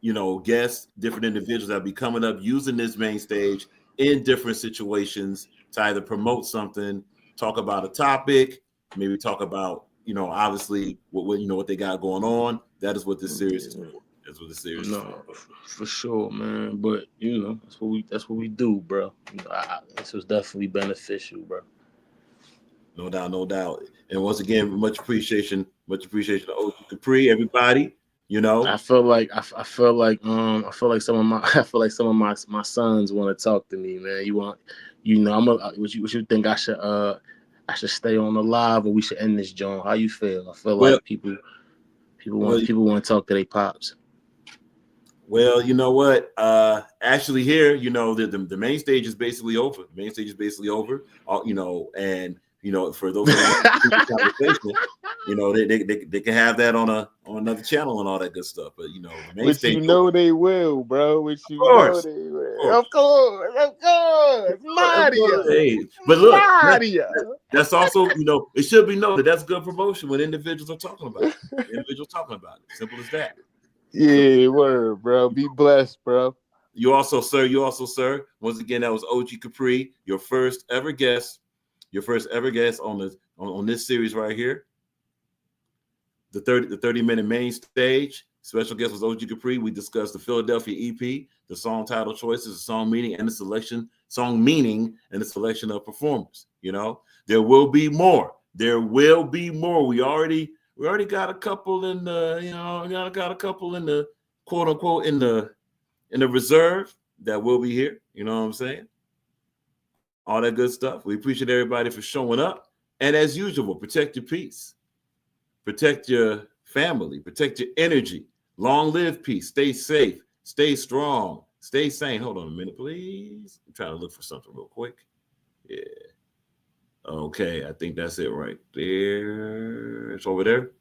you know, guests, different individuals that will be coming up using this main stage in different situations to either promote something, talk about a topic, maybe talk about, you know, obviously what you know what they got going on. That is what this series is for. That's what the series is for. For sure, man. But you know, that's what we do, bro. You know, this was definitely beneficial, bro. No doubt, no doubt. And once again, much appreciation to OG Capri, everybody. You know, I feel like some of my my sons want to talk to me, man. What you think I should stay on the live, or we should end this joint? How you feel? I feel well, like people want to talk to their pops. Well, you know what? Actually, here, you know, the main stage is basically over. The main stage is basically over. You know, and you know, for those that want to keep the conversation, you know, they can have that on another channel and all that good stuff. But you know, the main Which stage, you know they will, bro. Which you know course, they will. of course, Of course, Mario. hey, but look, Mario. that's also, you know, it should be noted that's good promotion when individuals are talking about it. Individuals talking about it. Simple as that. Yeah, word, bro. Be blessed, bro. You also, sir. Once again, that was OG Capri, your first ever guest on this series right here. The 30-minute main stage. Special guest was OG Capri. We discussed the Philadelphia EP, the song title choices, the song meaning, and the selection of performers. You know, there will be more. There will be more. We already got a couple in the, you know, got a couple in the quote unquote in the reserve that will be here. You know what I'm saying? All that good stuff. We appreciate everybody for showing up. And as usual, protect your peace. Protect your family. Protect your energy. Long live peace. Stay safe. Stay strong. Stay sane. Hold on a minute, please. I'm trying to look for something real quick. Yeah. Okay, I think that's it right there. It's over there.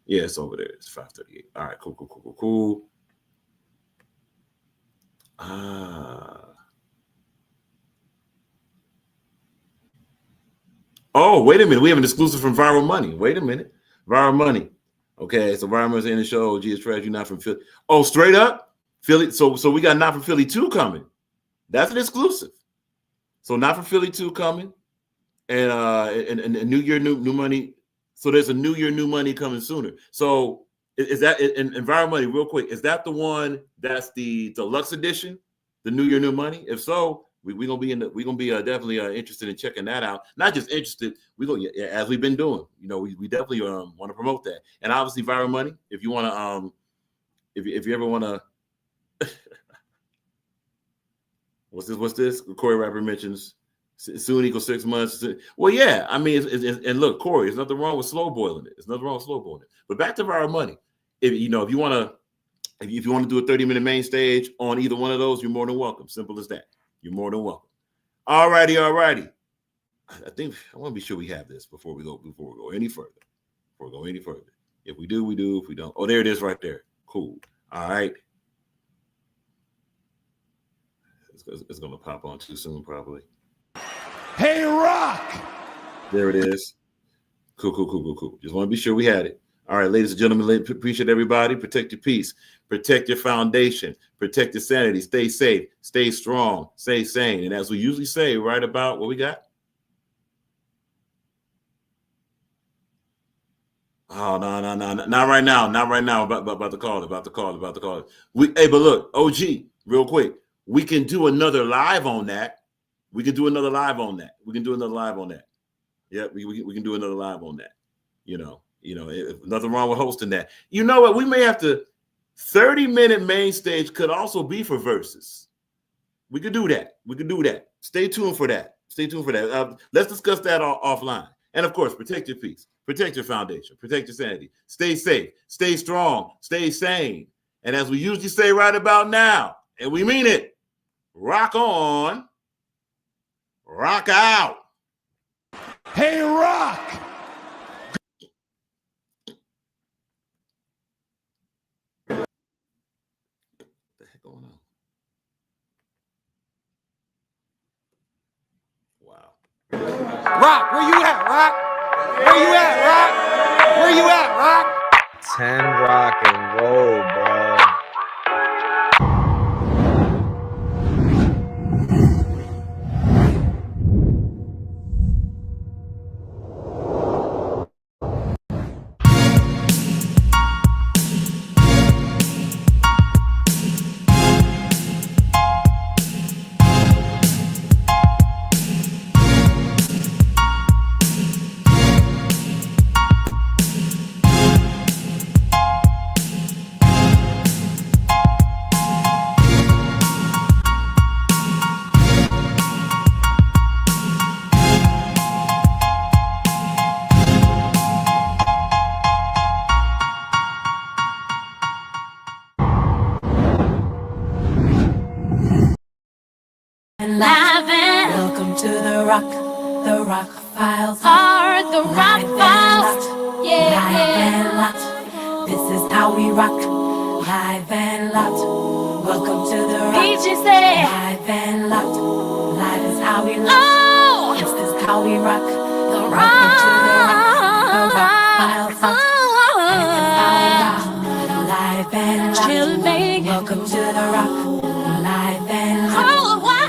Yeah, it's over there. It's 5:38. All right, cool. Oh, wait a minute. We have an exclusive from Viral Money. Wait a minute. Viral Money. Okay, so Viral Money's in the show. OG is trash. You're not from Philly. Oh, straight up? Philly. So we got Not From Philly 2 coming. That's an exclusive. So Not From Philly 2 coming. And New Year, new money. So there's a New Year, new money coming sooner. So is that in Viral Money, real quick, is that the one that's the deluxe edition, the New Year, new money? If so, we're gonna be definitely interested in checking that out. Not just interested, as we've been doing. You know, we definitely want to promote that. And obviously, Viral Money. If you want to, if you ever want to, what's this? Corey Rapper mentions soon equals 6 months. Well, yeah. I mean, and look, Corey, there's nothing wrong with slow boiling it. There's nothing wrong with slow boiling it. But back to Viral Money. If you want to do a 30-minute main stage on either one of those, you're more than welcome. Simple as that. You're more than welcome. All righty. I want to be sure we have this before we go any further. If we do, we do. If we don't, oh, there it is right there. Cool. All right. It's going to pop on too soon, probably. Hey, Rock! There it is. Cool. Just want to be sure we had it. All right, ladies and gentlemen, appreciate everybody. Protect your peace. Protect your foundation. Protect your sanity. Stay safe. Stay strong. Stay sane. And as we usually say, right about what we got? Oh, no. Not right now. About to call it. But look, OG, real quick. We can do another live on that. Yep, we can do another live on that. You know, nothing wrong with hosting that. You know what? We may have to 30-minute main stage could also be for verses. We could do that. Stay tuned for that. Let's discuss that offline. And of course, protect your peace, protect your foundation, protect your sanity. Stay safe, stay strong, stay sane. And as we usually say right about now, and we mean it, rock on, rock out. Hey, Rock! What the heck going on? Wow. Rock, where you at, Rock? Where you at, Rock? 10 rock and roll, bro. Welcome to the rock files are the rock files. Yeah. This is how we rock, live and locked. Welcome to the rock, live and locked. Live is how we rock. This is how we rock, the rock files. Live and locked. Welcome to the rock, live and locked.